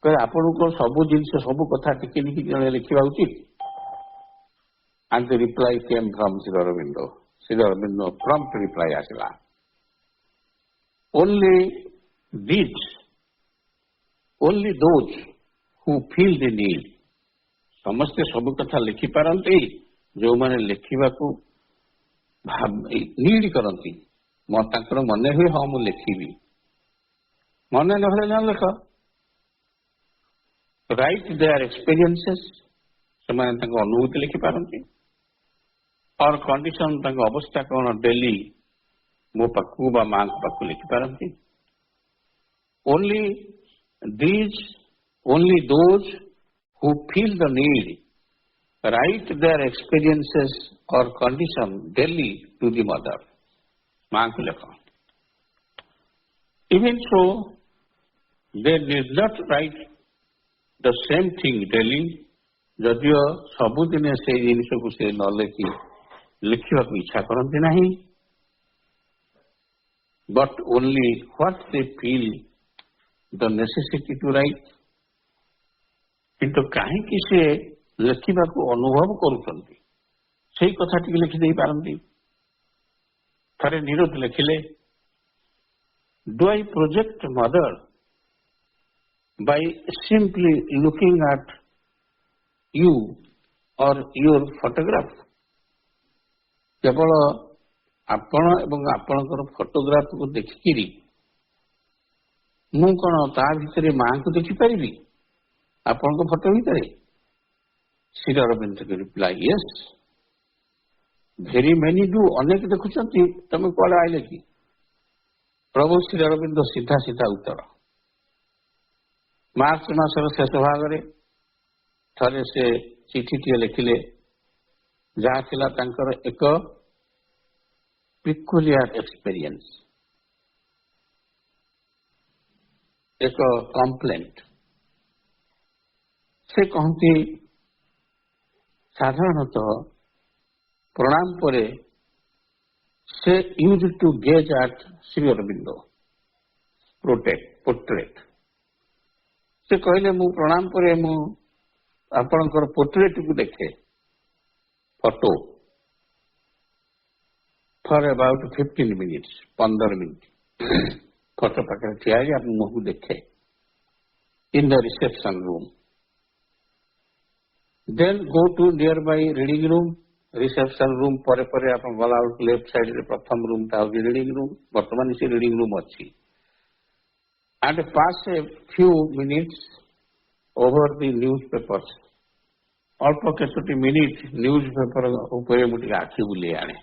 ଆପଣଙ୍କୁ ସବୁ ଜିନିଷ ସବୁ କଥା ଟିକେ ଟିକେ ଜଣେ ଲେଖିବା ଉଚିତ? And the reply came from Sri Aurobindo. Sri Aurobindo prompt reply ଆସିଲା, only those who feel the need. ସମସ୍ତେ ସବୁ କଥା ଲେଖିପାରନ୍ତି ଯେଉଁମାନେ ଲେଖିବାକୁ ନିଡ୍ କରନ୍ତି। ତାଙ୍କର ମନେ ହୁଏ ହଁ ମୁଁ ଲେଖିବି, ମନେ ନହେଲେ ନ ଲେଖ। ରାଇଟ୍ ଦେୟାର ଏକ୍ସପେରିଏନ୍ସେସ୍, ସେମାନେ ତାଙ୍କ ଅନୁଭୂତି ଲେଖିପାରନ୍ତି। ଅର୍ କଣ୍ଡିସନ, ତାଙ୍କ ଅବସ୍ଥା କ'ଣ ଡେଲି ମୋ ପାଖକୁ ବା ମାଙ୍କ ପାଖକୁ ଲେଖିପାରନ୍ତି। only those who feel the need write their experiences or condition daily to the mother. ମାଙ୍କୁ ଲେଖ। Even so, they need not write the same thing daily. ଯଦିଓ ସବୁଦିନେ ସେଇ ଜିନିଷକୁ ସେ ନ ଲେଖି ଲେଖିବାକୁ ଇଚ୍ଛା କରନ୍ତି ନାହିଁ। But only what they feel the necessity to write. କିନ୍ତୁ କାହିଁକି ସେ ଲେଖିବାକୁ ଅନୁଭବ କରୁଛନ୍ତି ସେଇ କଥା ଟିକେ ଲେଖିଦେଇ ପାରନ୍ତି। ଥରେ ନିରୋଧ ଲେଖିଲେ, do I project mother by simply looking at you or your photograph? କେବଳ ଆପଣ ଏବଂ ଆପଣଙ୍କର ଫଟୋଗ୍ରାଫକୁ ଦେଖିକିରି ମୁଁ କ'ଣ ତା ଭିତରେ ମାଙ୍କୁ ଦେଖିପାରିବି ଆପଣଙ୍କ ଫଟୋ ଭିତରେ? Shri Aurobindo reply, yes, very many do. ଅନେକ ଦେଖୁଛନ୍ତି, ତମେ କୁଆଡେ ଆଇଲେ କି? ପ୍ରଭୁ ଶ୍ରୀ ଅରବିନ୍ଦ ସିଧା ସିଧା ଉତ୍ତର। ମାର୍ଚ୍ଚ ମାସର ଶେଷ ଭାଗରେ ଥରେ ସେ ଚିଠିଟିଏ ଲେଖିଲେ, ଯାହା ଥିଲା ତାଙ୍କର ଏକ ପିକୁଲିଆର ଏକ୍ସପେରିଏନ୍ସ, ଏକ କମ୍ପ୍ଲେଣ୍ଟ। ସେ କହନ୍ତି, ସାଧାରଣତଃ ପ୍ରଣାମ ପରେ ସେ used to gaze at Shri Aurobindo portrait. ସେ କହିଲେ, ମୁଁ ପ୍ରଣାମ ପରେ ମୁଁ ଆପଣଙ୍କର ପୋର୍ଟ୍ରେଟକୁ ଦେଖେ, photo, for about 15 minutes, 15 minute photo ପାଖରେ ଠିଆ ହେଇ ଆପଣ ମୁହଁକୁ ଦେଖେ, in the reception room. Then go to nearby reading room. Reception room ପରେ ପରେ ଆପଣ ଗଲା ବେଳକୁ ଲେଫ୍ଟ ସାଇଡରେ ପ୍ରଥମ ରୁମ୍ଟା ହେଉଛି ରିଡିଂ ରୁମ୍। ବର୍ତ୍ତମାନ ସେ ରିଡିଂ ରୁମ୍ ଅଛି। And pass a few minutes over the newspapers. ଅଳ୍ପ କେତୋଟି ମିନିଟ୍ ନ୍ୟୁଜ୍ ପେପର ଉପରେ ମୁଁ ଟିକେ ଆଖି ବୁଲେଇ ଆଣେ।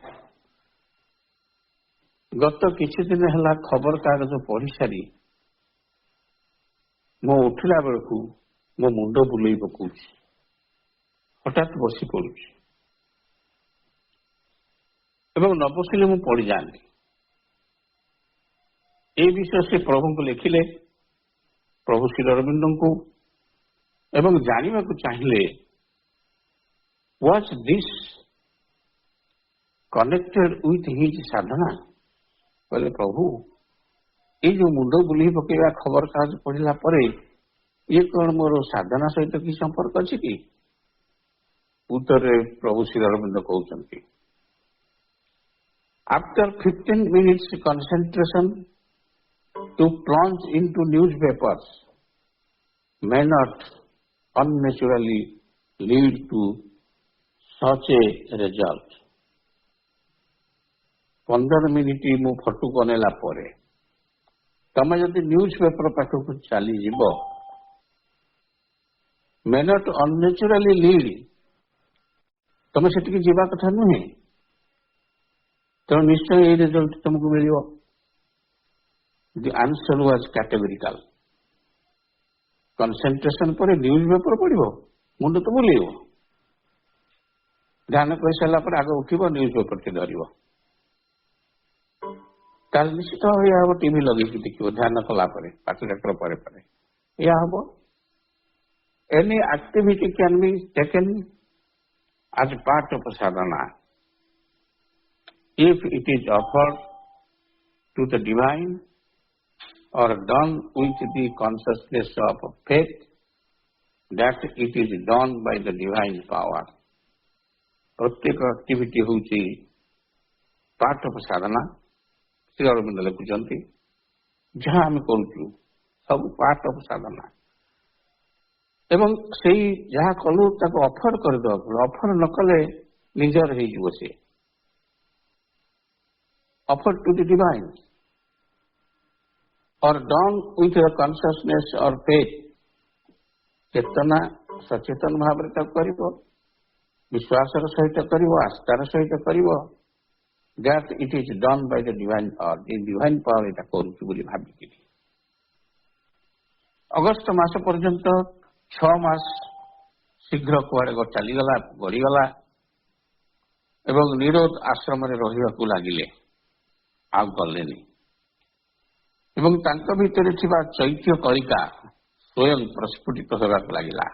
ଗତ କିଛି ଦିନ ହେଲା ଖବରକାଗଜ ପଢ଼ିସାରି ମୁଁ ଉଠିଲା ବେଳକୁ ମୋ ମୁଣ୍ଡ ବୁଲେଇ ପକଉଛି, ହଠାତ୍ ବସି ପଡୁଛି ଏବଂ ନ ବସିଲେ ମୁଁ ପଡ଼ିଯାଆନ୍ତି। ଏ ବିଷୟ ସେ ପ୍ରଭୁଙ୍କୁ ଲେଖିଲେ, ପ୍ରଭୁ ଶ୍ରୀ ଅରବିନ୍ଦଙ୍କୁ, ଏବଂ ଜାଣିବାକୁ ଚାହିଁଲେ, was this connected with his ସାଧନା? କହିଲେ, ପ୍ରଭୁ ଏଇ ଯୋଉ ମୁଣ୍ଡ ବୁଲେଇ ପକେଇବା ଖବର କାଗଜ ପଢିଲା ପରେ ଇଏ କ'ଣ ମୋର ସାଧନା ସହିତ କି ସମ୍ପର୍କ ଅଛି କି? ଉତ୍ତରରେ ପ୍ରଭୁ ଶ୍ରୀ ଅରବିନ୍ଦ କହୁଛନ୍ତି, after 15 minutes concentration to plunge into newspapers may not unnaturally lead to such a result. 15 minute ମୁଁ ଫଟୋକୁ ଅନେଇଲା ପରେ ତମେ ଯଦି ନ୍ୟୁଜ୍ ପେପର ପାଖକୁ ଚାଲିଯିବ, may not unnaturally lead, ତମେ ସେଠିକି ଯିବା କଥା ନୁହେଁ, ତେଣୁ ନିଶ୍ଚୟ ଏଇ ରେଜଲ୍ଟ ତମକୁ ମିଳିବ। ଦି ଆନ୍ସର ୱାଜ କ୍ୟାଟେଗୋରିକାଲ। କନସେନ୍ଟ୍ରେସନ ପରେ ନ୍ୟୁଜ୍ ପେପର ପଢିବ, ମୁଣ୍ଡ ତ ବୁଲେଇବ। ଧ୍ୟାନ କରିସାରିଲା ପରେ ଆଗ ଉଠିବ, ନ୍ୟୁଜ୍ ପେପରଟି ଧରିବ। ତାହେଲେ ନିଶ୍ଚିତ ଭାବେ ଏହା ହବ ଟିଭି ଲଗେଇକି ଦେଖିବ ଧ୍ୟାନ କଲା ପରେ ପାଠ ଡାକ୍ତର ପରେ ପରେ ଏହା ହବ। Any activity can be taken as part of sadhana if it is offered to the divine or done with the consciousness of faith that it is done by the divine power. प्रत्येक activity होची part of साधना श्री अरविंद लिखुचंती जहाँ आम करूँ सब part of साधना एवं से जहाँ कलु ताको ऑफर कर दो ऑफर न कले निजर हे जीव से ऑफर टू द डिवाइन और डन विथ द कॉन्शियसनेस और फेथ चेतना सचेतन भाव कर विश्वास सहित कर आस्थार सहित कर that it is done by the divine power the divine power एटा करूछु बोली भाबिकी अगस्त मास पर्यंत 6 मास शीघ्र कुआड़े चलीगला गड़ीगला एवं निरोध आश्रम रहिबाकू लागिले आ गलेनी एवं तांका भितरे थिबा चैत्य कलिका स्वयं प्रस्फुटित होबाकू लागिला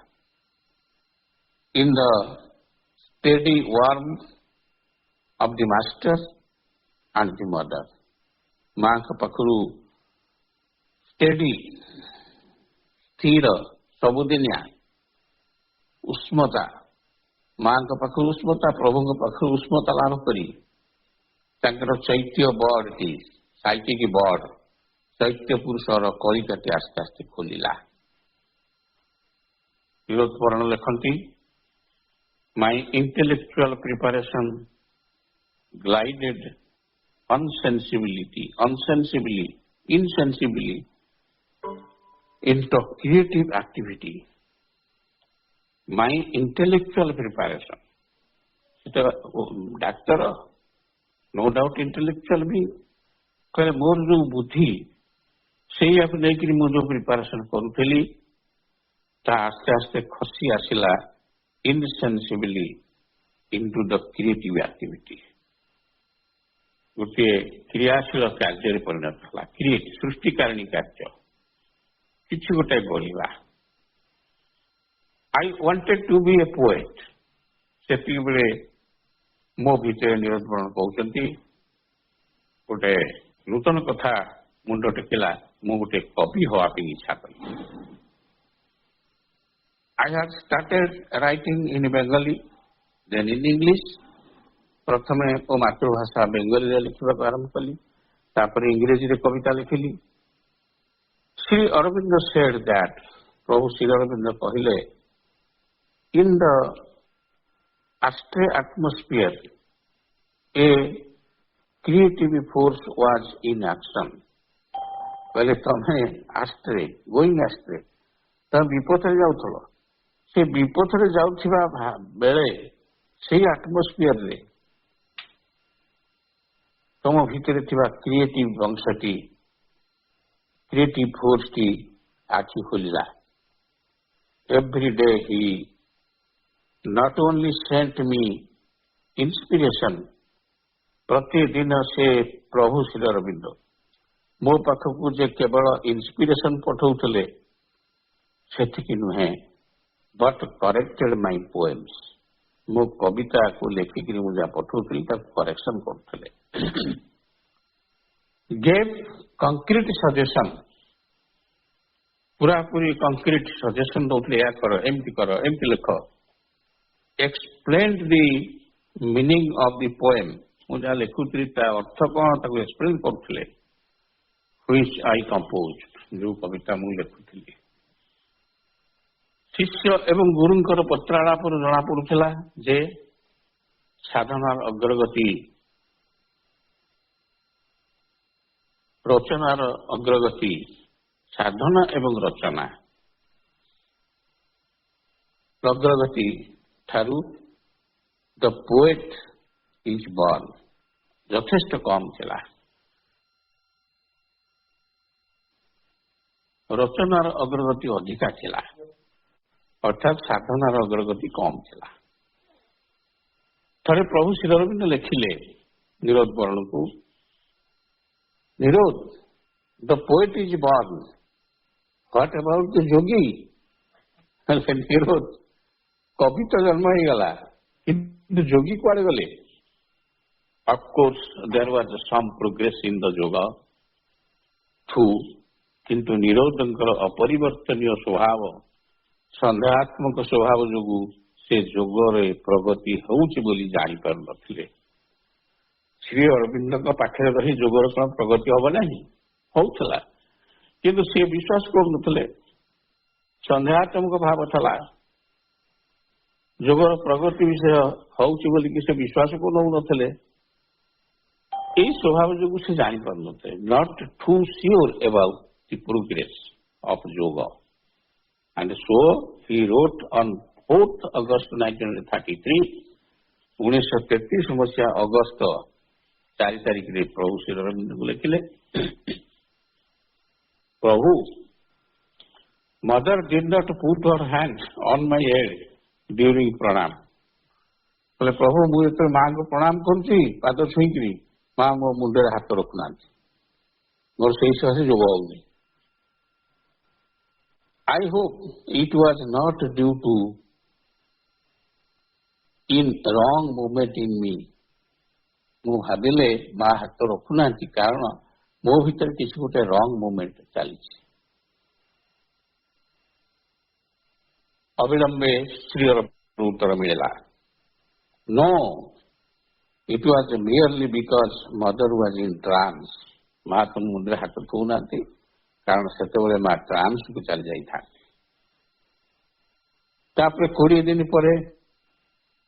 in the steady warmth of the master and the mother. मां का पखरु steady स्थिर सबुदिनिया उष्मता मां का पखरु उष्मता प्रभु का पखरु उष्मता लाभ करी तांकर चैत्य बड़ की साइकिक बड़ चैत्य पुरुषर कलिकाटी आस्ते आस्ते खोलिला विरोधपरण लिखती My intellectual preparation glided insensibly into creative activity. My intellectual preparation. Doctor, no doubt intellectual भी कहे मोर जो बुद्धि से आप नहीं मो जो प्रिपारेशन करूली ता आस्ते आस्ते खसी आसला insensibly into the creative activity. गोटे क्रियाशील कार्य परिणत है क्रिएट सृष्टिकारिणी कार्य किसी गोटे गढ़ा I wanted to be a poet से मो भितर निरंतरण कहते गोटे नूतन कथा मुंड टेकिला मु गोटे कवि हवापी इच्छा कली I had started writing in Bengali, then in English. प्रथमे ओ मातृभाषा बेंगली रे लिखिबा आरंभ कली तापर इंग्रेजी रे कविता लिखिली श्री अरविंद said that प्रभु श्री अरविंद कहिले in the astray atmosphere a creative force was in action पहले तमे astray going astray तम विपथ रे जाउथलो से विपथ रे जाउथिबा बेले सेही एटमॉस्फियर रे तम भितर थिबा क्रिएटिव अंशटी क्रिएटिव फोर्स टी आखि खोलिला every day he not only sent me inspiration प्रतिदिन से प्रभु श्री अरविंद मो पाखकू जे केवल इंस्पिरेशन पठाउतले सेतिकी नुहे बट करेक्टेड माय पोएम्स मो कविता को लेखिक मुझे पठाउतली करेक्शन करथले गेव कंक्रीट सजेशन पूरा पूरी कंक्रीट सजेशन दौले या कर एमती लिख explained the meaning of the poem मुझे लिखुत्री अर्थ कौन ताको एक्सप्लेन करथले व्हिच आई कंपोज्ड जो कविता मु लिखुଥିଲି शिष्य एवं गुरुंकर पत्रालाप जना पड़ूला जे साधनार अग्रगति रचनार अग्रगति साधना एवं रचना अग्रगति ठारू द पोएट इज बॉर्न यथेष्ट कम थिला रचनार अग्रगति अधिका थिला अर्थात साधनार अग्रगति कम थिला थरे प्रभु श्री अरविंद लिखिले निरोध वर्ण को Nirod, the poet is born. What about the yogi? Nirod, कवि तो जन्म ही गला किंतु योगी कुआड़े गले? Of course, there was some progress in the yoga too, किंतु निरोधंकर अपरिवर्तनीय स्वभाव संदेहात्मक स्वभाव जोगु से योगरे प्रगति होउछि बोली जानि पार नथिले। श्री अरविंद पाखे रही योगर कौन प्रगति हम ना होउथला किंतु से विश्वास करुनथले। संदेहात्मक भाव थला योगर प्रगति विषय होउछि बोली कि से विश्वास को नउनथले। এই স্বভাব যোগু সে জানি পারনথিলে। Not too sure about the progress of yoga. And so he wrote on 4th August 1933, 1933 मसीहा अगस्त 4 तारिख रे प्रभु श्री अरविंद को लिखिले, प्रभु, mother did not put her hand on my head during pranam. बोले प्रभु मुझे तो मां को प्रणाम करुची पाद छुईकरी मां मो मुंडे हाथ रखुना मोर से जोग होनी। I hope it was not due to in wrong movement in me. मु भाविले मां हाथ रखुना कारण मो भीतर किसी गोटे रंग मूवमेंट चली। अविलंबे श्री उत्तर मिलला, no, it was merely because mother was in trance. मां तो मुंडे हाथ थोना कारण से मां ट्रांस को चल जाई था। 20 दिन पर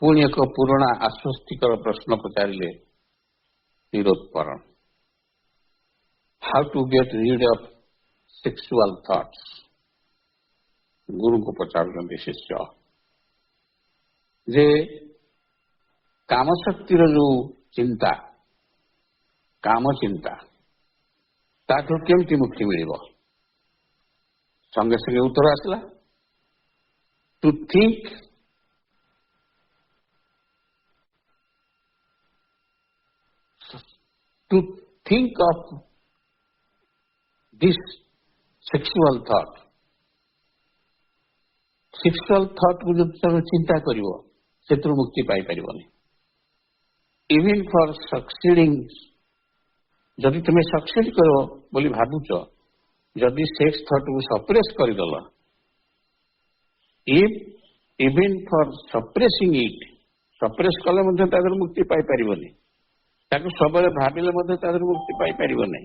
पुणी एक पुराना आश्वस्तिकर प्रश्न पचारे निरोधपरण, how to get rid of sexual thoughts. Guru को पचार शिष्य जे काम शक्तिर जो चिंता काम चिंता ताठू केमती मुक्ति मिल। संगे संगे उत्तर आसला, to think of this sexual thought. Sexual thought को जो तुम चिंता करिवो सेतु मुक्ति पाई परिबनी। इवन फॉर सक्सीडिंग, जदि तुम्हें सक्सेड करो बोली भावुच, जदि सेक्स थॉट को सप्रेस करदेल, if even for suppressing it, suppress कले मुक्ति पाई परिबनी, सब भाविले मुक्ति पाई परिबनी।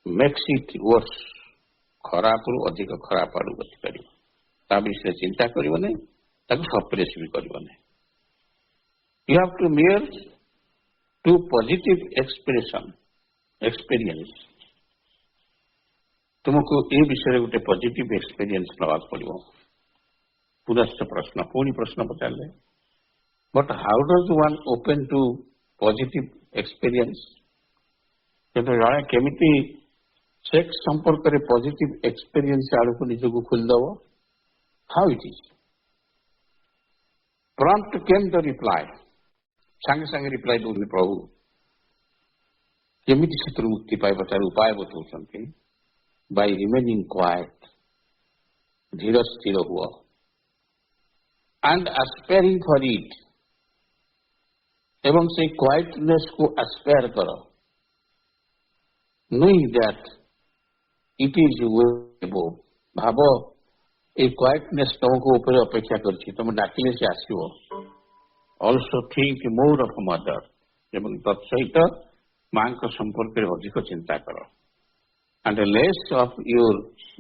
मेक्स इट वर्स, खराब रु अधिक खराब आड़ गति कर विषय चिंता करने सप्रेस भी करने। You have to mayor to positive experience. तुमको ये विषय गोटे पॉजिटिव एक्सपीरियंस नवा पड़ो। पुनश्च प्रश्न पुणी प्रश्न पचारे, but how does one open to positive experience. जड़े केमिति सेक्स संपर्क में पॉजिटिव एक्सपीरियंस आड़ को निजक खोलदेव, how it is. Prompt came the reply, सांगे सांगे रिप्लाई दौर प्रभु केमिति से मुक्ति पाइब तार उपाय बताऊँ। बाय रिमेनिंग क्वाइट, धीर स्थिर हुआ, एंड एस्पायरिंग फॉर इट, एवं से क्वाइटनेस को एस्पायर कर, knowing that it is Weibo. भाव ये क्वाइटनेस तुमको ऊपर अपेक्षा करछि, तुम डाकिले से आसो। Also think more of mother, एवं तत्सहित मां का संपर्क में अधिक चिंता कर, and less of your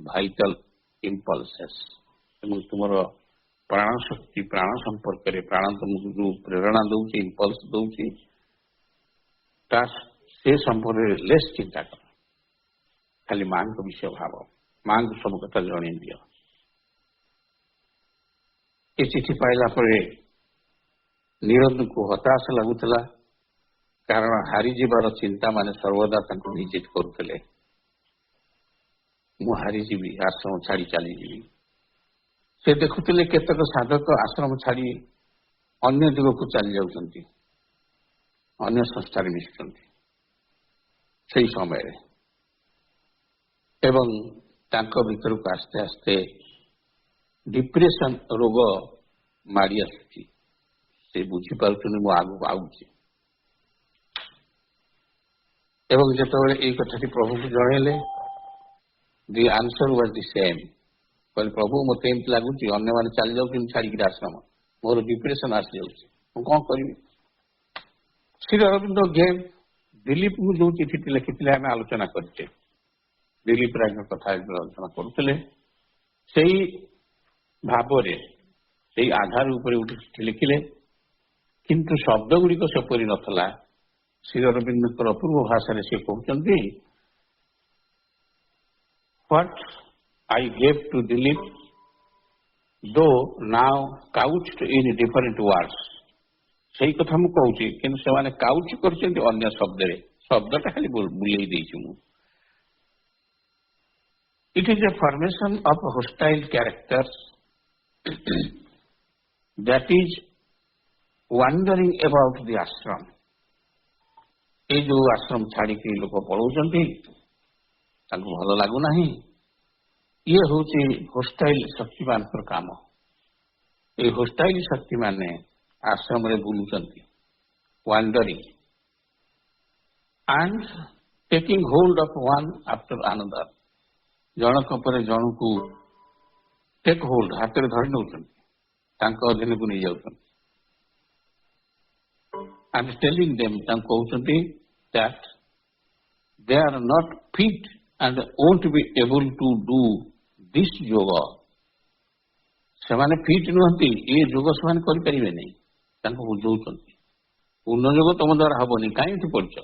vital impulses. एवं तुम प्राण शक्ति प्राण संपर्क में प्राण तुमको जो प्रेरणा दौर इंपल्स दौर से संपर्क में लेस चिंता कर, खाली मां को विषय भाव, मां को सब कथा जन दियो। ये चिठी पाइला निरंजन को हताश लगुला, कारण हारीजार चिंता माने सर्वदा विजिट करुले। मु हारीजी आश्रम छाड़ी चलीजी। से देखुले केतक साधक आश्रम छाड़ी अन्य दिग को चली जाउछंती, अन्य संस्थार मिशुचंती। ସେଇ ସମୟରେ ଏବଂ ତାଙ୍କ ଭିତରକୁ ଆସ୍ତେ ଆସ୍ତେ ଡିପ୍ରେସନ ରୋଗ ମାଡ଼ି ଆସୁଛି। ସେ ବୁଝିପାରୁଛନ୍ତି ମୁଁ ଆଗକୁ ଆଉଛି। ଏବଂ ଯେତେବେଳେ ଏଇ କଥାଟି ପ୍ରଭୁଙ୍କୁ ଜଣେଇଲେ, ଦି ଆନ୍ସର ୱାଜ ଦି ସେମ୍। କହିଲେ ପ୍ରଭୁ ମୋତେ ଏମିତି ଲାଗୁଛି ଅନ୍ୟମାନେ ଚାଲି ଯାଉଛନ୍ତି ଛାଡ଼ିକିରି ଆଶ୍ରମ, ମୋର ଡିପ୍ରେସନ ଆସିଯାଉଛି, ମୁଁ କଣ କରିବି? ଶ୍ରୀ ଅରବିନ୍ଦ ଗେମ୍ ଦିଲ୍ଲୀପଙ୍କୁ ଯୋଉ ଚିଠିଟି ଲେଖିଥିଲେ ଆମେ ଆଲୋଚନା କରିଛେ, ଦିଲ୍ଲୀପ ରାୟଙ୍କ କଥା ଆଲୋଚନା କରୁଥିଲେ, ସେଇ ଭାବରେ ସେଇ ଆଧାର ଉପରେ ଗୋଟେ ଚିଠି ଲେଖିଲେ। କିନ୍ତୁ ଶବ୍ଦ ଗୁଡ଼ିକ ସେପରି ନଥିଲା। ଶ୍ରୀ ଅରବିନ୍ଦଙ୍କର ଅପୂର୍ବ ଭାଷାରେ ସେ କହୁଛନ୍ତି, what I gave to Dilip though now couched in different words. ସେଇ କଥା ମୁଁ କହୁଛି, କିନ୍ତୁ ସେମାନେ କାଉଚ୍ କରିଛନ୍ତି ଅନ୍ୟ ଶବ୍ଦରେ। ଶବ୍ଦଟା ଖାଲି ବୁଲେଇ ଦେଇଛି ମୁଁ। It is a formation of hostile characters that is wandering about the ashram. ଏ ଯୋଉ ଆଶ୍ରମ ଛାଡ଼ିକି ଲୋକ ପଳଉଛନ୍ତି, ତାଙ୍କୁ ଭଲ ଲାଗୁନାହିଁ, ଇଏ ହଉଛି ହୋଷ୍ଟାଇଲ ଶକ୍ତିମାନଙ୍କର କାମ। এই ହୋଷ୍ଟାଇଲ ଶକ୍ତିମାନେ ଆଶ୍ରମରେ ବୁଲୁଛନ୍ତି, ୱାଣ୍ଡରିଂ and taking hold of one after another. ଜଣକ ପରେ ଜଣକୁ ଟେକ୍ ହୋଲ୍ଡ, ହାତରେ ଧରି ନେଉଛନ୍ତି, ତାଙ୍କ ଅଧୀନକୁ ନେଇଯାଉଛନ୍ତି। and telling them, ତାଙ୍କୁ କହୁଛନ୍ତି that they are not fit and won't be able to do this yoga. ସେମାନେ ଫିଟ୍ ନୁହନ୍ତି, ଏ ଯୋଗ ସେମାନେ କରିପାରିବେ ନାହିଁ, ତାଙ୍କୁ ବୁଝଉଛନ୍ତି। ପୂର୍ଣ୍ଣ ଯୋଗ ତମ ଦ୍ୱାରା ହବନି, କାହିଁକି ପଡିଛ?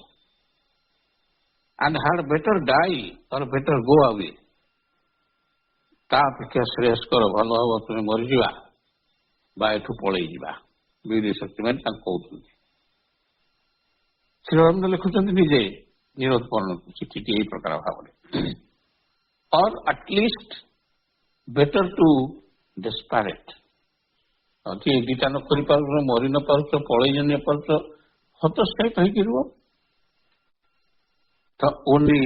and had better die or better go away. ତା ଅପେକ୍ଷା ଶ୍ରେୟସ୍କର, ଭଲ ହବ ତୁମେ ମରିଯିବା ବା ଏଠୁ ପଳେଇ ଯିବା। ବୀର ଶକ୍ତିମାନେ ତାଙ୍କୁ କହୁଛନ୍ତି। ଶ୍ରୀ ଅରବିନ୍ଦ ଲେଖୁଛନ୍ତି ନିଜେ ନିରୋଧପୂର୍ଣ୍ଣ ଚିଠିଟି ଏଇ ପ୍ରକାର ଭାବରେ, or at least better to desperate. ଏ ଦିଟା ନ କରିପାରୁଛ, ମରି ନ ପାରୁଛ, ପଳେଇ ନ ପାରୁଛ, ହତୋତ୍ସାହୀ କାହିଁକି ରୁହ? The only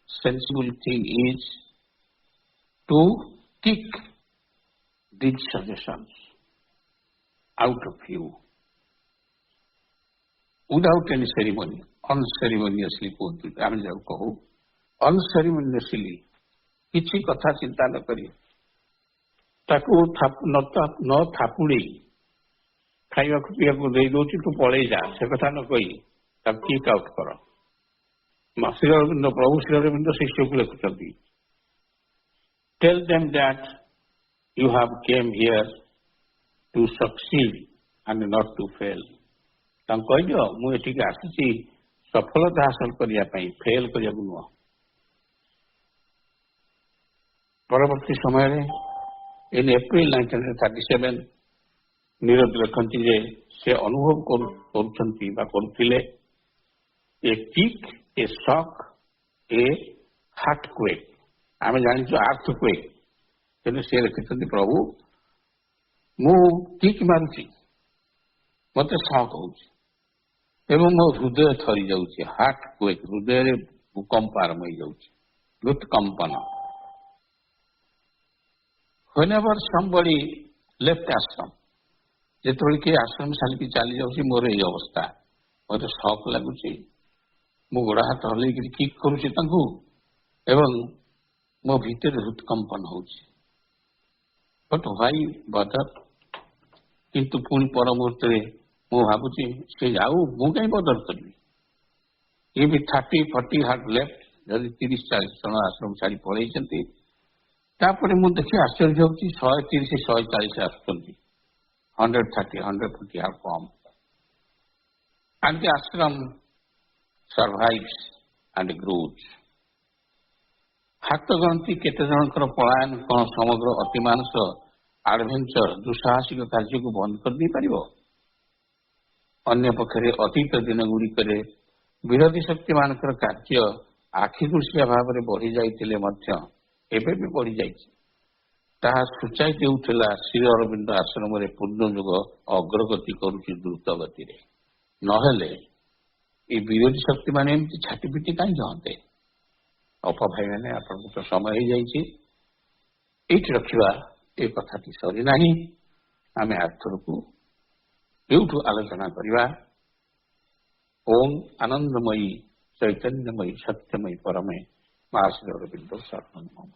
sensible thing is to kick these suggestions out of you without any ceremony, unceremoniously କୁହନ୍ତୁ, ଆମେ ଯାକୁ କହୁ unceremoniously, କିଛି କଥା ଚିନ୍ତା ନ କରି, ତାକୁ ନ ଥାପୁଡ଼େଇ ଖାଇବାକୁ ପିଇବାକୁ ଦେଇ ଦଉଛି, ତୁ ପଳେଇ ଯା, ସେ କଥା ନ କହି ତାକୁ କିକ୍ ଆଉଟ୍ କର। ଶ୍ରୀ ଅରବିନ୍ଦ, ପ୍ରଭୁ ଶ୍ରୀ ଅରବିନ୍ଦ ଶିଷ୍ୟକୁ ଲେଖୁଛନ୍ତି, tell them that you have came here to succeed and not to fail. ତାଙ୍କୁ କହିଦିଅ, ମୁଁ ଏଠିକି ଆସିଛି ସଫଳତା ହାସଲ କରିବା ପାଇଁ, ଫେଲ କରିବାକୁ ନୁହଁ। ପରବର୍ତ୍ତୀ ସମୟରେ in April 1937 ନିରୋଧ ଲେଖନ୍ତି ଯେ ସେ ଅନୁଭବ କରୁଛନ୍ତି ବା କରୁଥିଲେ ଏ କିକ୍, ଏ ସକ୍, ଏ ହାର୍ଟ କ୍ୱେକ୍। ଆମେ ଜାଣିଛୁ ଆର୍ଥ କ୍ୱେକ୍, କିନ୍ତୁ ସେ ଲେଖିଛନ୍ତି ପ୍ରଭୁ ମୁଁ କିକ୍ ମାରୁଛି, ମତେ ସକ୍ ହଉଛି ଏବଂ ମୋ ହୃଦୟ ଥରି ଯାଉଛି, ହାର୍ଟ କ୍ୱେକ୍, ହୃଦୟରେ ଭୂକମ୍ପ ଆରମ୍ଭ ହେଇଯାଉଛି, ହୃତ୍କମ୍ପନ। whenever somebody left ashram, ଯେତେବେଳେ କିଏ ଆଶ୍ରମ ଛାଡ଼ିକି ଚାଲି ଯାଉଛି, ମୋର ଏଇ ଅବସ୍ଥା, ମୋତେ ସକ୍ ଲାଗୁଛି, ମୁଁ ଗୋଡ଼ ହାତ ହଲେଇକିରି କିକ୍ କରୁଛି ତାଙ୍କୁ ଏବଂ ମୋ ଭିତରେ ହୃତ୍କମ୍ପନ ହଉଛି। But why bother? କିନ୍ତୁ ପୁଣି ପର ମୁହୂର୍ତ୍ତରେ ମୁଁ ଭାବୁଛି ସେ ଯାଉ, ମୁଁ କାହିଁ ବଦର କରିବି? ଏ ବି 30-40 ହାର୍ଟ ଲେଫ୍ଟ, ଯଦି 30-40 ଜଣ ଆଶ୍ରମ ଛାଡ଼ି ପଳେଇଛନ୍ତି, ତାପରେ ମୁଁ ଦେଖି ଆଶ୍ଚର୍ଯ୍ୟ ହେଉଛି 130-140 ଆସୁଛନ୍ତି, 130-140 have come. And the ashram survives and grows. ହାତ ଗଣତି କେତେ ଜଣଙ୍କର ପଳାୟନ କଣ ସମଗ୍ର ଅତିମାନସ ଆଡଭେଞ୍ଚର ଦୁଃସାହସିକ କାର୍ଯ୍ୟକୁ ବନ୍ଦ କରିଦେଇପାରିବ? ଅନ୍ୟପକ୍ଷରେ ଅତୀତ ଦିନ ଗୁଡ଼ିକରେ ବିରୋଧୀ ଶକ୍ତିମାନଙ୍କର କାର୍ଯ୍ୟ ଆଖିଦୃଶିଆ ଭାବରେ ବଢି ଯାଇଥିଲେ ମଧ୍ୟ ଏବେ ବି ବଢିଯାଇଛି। ତାହା ସୂଚାଇ ଦେଉଥିଲା ଶ୍ରୀ ଅରବିନ୍ଦ ଆଶ୍ରମରେ ପୂର୍ଣ୍ଣ ଯୁଗ ଅଗ୍ରଗତି କରୁଛି ଦ୍ରୁତ ଗତିରେ। ନହେଲେ ये विरोधी शक्ति माने एमती छाटीपिटी कहीं जाते अपा भाई मैंने आपन तो समय हो जाइए ये रखा ए कथाटी सरी ना आम आर्थर को यूठू आलोचना करवा ओम आनंदमयी चैतन्यमयी सत्यमयी परमे महाश्री अरविंद शरणम।